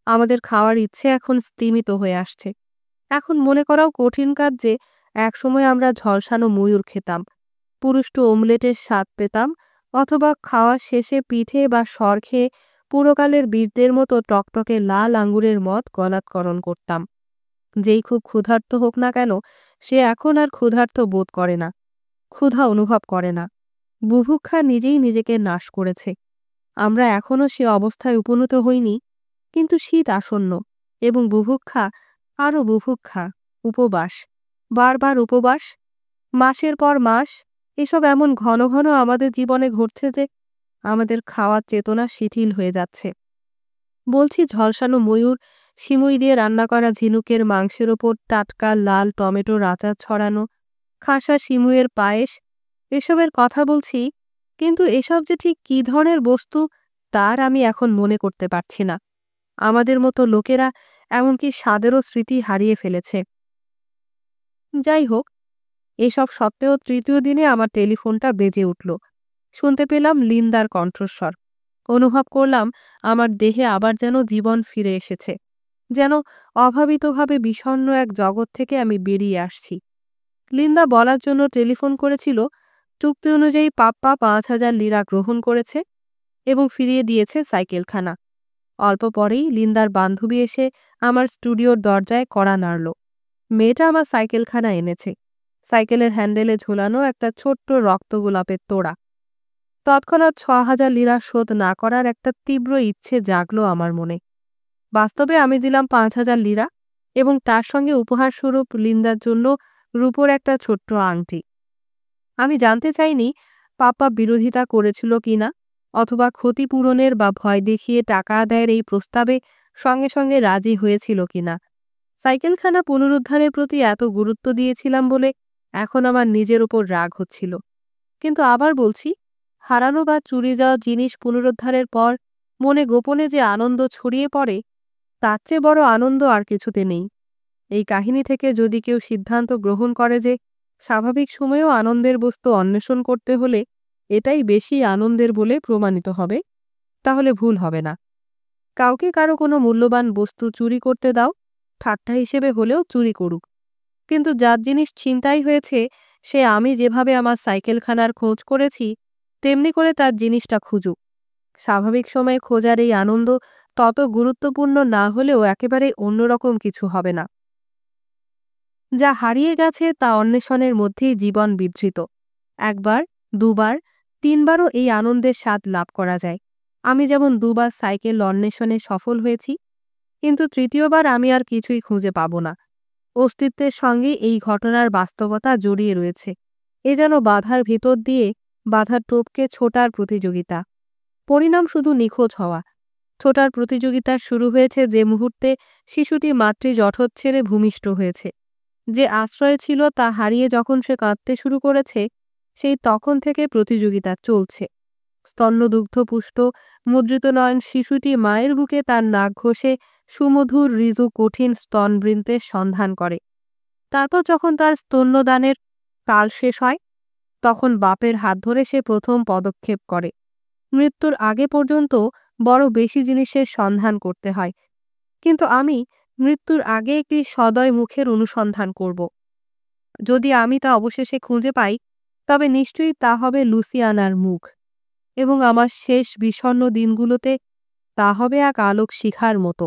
আমাদের খাওয়ার ইচ্ছে এখন স্তিমিত হয়ে আসছে। এখন মনে করাও কঠিন কাজ যে একসময় আমরা ঝলসানো ময়ূর খেতাম, পুরুষ্ট ওমলেটের স্বাদ পেতাম, অথবা খাওয়া শেষে পিঠে বা সর খেয়ে পুরকালের বীরদের মতো টকটকে লাল আঙ্গুরের মদ গলাৎকরণ করতাম। যেই খুব ক্ষুধার্ত হোক না কেন, সে এখন আর ক্ষুধার্ত বোধ করে না, ক্ষুধা অনুভব করে না। বুভুক্ষা নিজেই নিজেকে নাশ করেছে। আমরা এখনও সে অবস্থায় উপনীত হইনি, কিন্তু শীত আসন্ন এবং বুভুক্ষা, আরও বুভুক্ষা, উপবাস, বারবার উপবাস, মাসের পর মাস। এসব এমন ঘন ঘন আমাদের জীবনে ঘটছে যে আমাদের খাওয়ার চেতনা শিথিল হয়ে যাচ্ছে। বলছি, ঝলসানো ময়ূর, সিমুই দিয়ে রান্না করা ঝিনুকের মাংসের ওপর টাটকা লাল টমেটোর আচার ছড়ানো, খাসা সিমুইয়ের পায়েস, এসবের কথা বলছি, কিন্তু এসব যে ঠিক কী ধরনের বস্তু তার আমি এখন মনে করতে পারছি না। আমাদের মতো লোকেরা এমনকি স্বাদেরও স্মৃতি হারিয়ে ফেলেছে। যাই হোক, এসব সত্ত্বেও তৃতীয় দিনে আমার টেলিফোনটা বেজে উঠল। শুনতে পেলাম লিন্দার কণ্ঠস্বর। অনুভব করলাম আমার দেহে আবার যেন জীবন ফিরে এসেছে, যেন অভাবিতভাবে বিষণ্ণ এক জগৎ থেকে আমি বেরিয়ে আসছি। লিন্দা বলার জন্য টেলিফোন করেছিল চুক্তি অনুযায়ী পাপ্পা ৫,০০০ লিরা গ্রহণ করেছে এবং ফিরিয়ে দিয়েছে সাইকেলখানা। অল্প পরেই লিন্দার বান্ধবী এসে আমার স্টুডিওর দরজায় কড়া নাড়ল। মেয়েটা আমার সাইকেলখানা এনেছে। সাইকেলের হ্যান্ডেলে ঝুলানো একটা ছোট্ট রক্তগোলাপের তোড়া। তৎক্ষণাৎ ৬,০০০ লিরা শোধ না করার একটা তীব্র ইচ্ছে জাগল আমার মনে। বাস্তবে আমি দিলাম ৫,০০০ লিরা, এবং তার সঙ্গে উপহারস্বরূপ লিন্দার জন্য রূপোর একটা ছোট্ট আংটি। আমি জানতে চাইনি পাপা বিরোধিতা করেছিল কিনা, অথবা ক্ষতিপূরণের বা ভয় দেখিয়ে টাকা আদায়ের এই প্রস্তাবে সঙ্গে সঙ্গে রাজি হয়েছিল কিনা। সাইকেলখানা পুনরুদ্ধারের প্রতি এত গুরুত্ব দিয়েছিলাম বলে এখন আমার নিজের ওপর রাগ হচ্ছিল। কিন্তু আবার বলছি, হারানো বা চুরি যাওয়া জিনিস পুনরুদ্ধারের পর মনে গোপনে যে আনন্দ ছড়িয়ে পড়ে, তার চেয়ে বড় আনন্দ আর কিছুতে নেই। এই কাহিনী থেকে যদি কেউ সিদ্ধান্ত গ্রহণ করে যে স্বাভাবিক সময়েও আনন্দের বস্তু অন্বেষণ করতে হলে এটাই বেশি আনন্দের বলে প্রমাণিত হবে, তাহলে ভুল হবে না। কাউকে কারো কোনো মূল্যবান বস্তু চুরি করতে দাও, ঠাট্টা হিসেবে হলেও চুরি করুক, কিন্তু যার জিনিস ছিনতাই হয়েছে সে আমি যেভাবে আমার সাইকেলখানার খোঁজ করেছি তেমনি করে তার জিনিসটা খুঁজুক। স্বাভাবিক সময়ে খোঁজার এই আনন্দ তত গুরুত্বপূর্ণ না হলেও একেবারে অন্যরকম কিছু হবে না। যা হারিয়ে গেছে তা অন্বেষণের মধ্যেই জীবন বিধৃত। একবার, দুবার, তিনবারও এই আনন্দের স্বাদ লাভ করা যায়। আমি যেমন দুবার সাইকেল অন্বেষণে সফল হয়েছি, কিন্তু তৃতীয়বার আমি আর কিছুই খুঁজে পাব না। অস্তিত্বের সঙ্গে এই ঘটনার বাস্তবতা জড়িয়ে রয়েছে। এ যেন বাধার ভিতর দিয়ে বাধার টোপকে ছোটার প্রতিযোগিতা। পরিণাম শুধু নিখোঁজ হওয়া। ছোটার প্রতিযোগিতা শুরু হয়েছে যে মুহূর্তে শিশুটি মাতৃ জঠর ছেড়ে ভূমিষ্ঠ হয়েছে। যে আশ্রয় ছিল তা হারিয়ে যখন সে কাঁদতে শুরু করেছে, সেই তখন থেকে প্রতিযোগিতা চলছে। স্তন্যদুগ্ধপুষ্ট মুদ্রিত নয়ন শিশুটি মায়ের বুকে তার নাক ঘষে সুমধুর ঋজু কঠিন স্তনবৃন্তের সন্ধান করে। তারপর যখন তার স্তন্যদানের কাল শেষ হয়, তখন বাপের হাত ধরে সে প্রথম পদক্ষেপ করে। মৃত্যুর আগে পর্যন্ত বড় বেশি জিনিসের সন্ধান করতে হয়, কিন্তু আমি মৃত্যুর আগে একটি সদয় মুখের অনুসন্ধান করব। যদি আমি তা অবশেষে খুঁজে পাই, তবে নিশ্চয়ই তা হবে লুসিয়ানার মুখ, এবং আমার শেষ বিষণ্ণ দিনগুলোতে তা হবে এক আলোক শিখার মতো।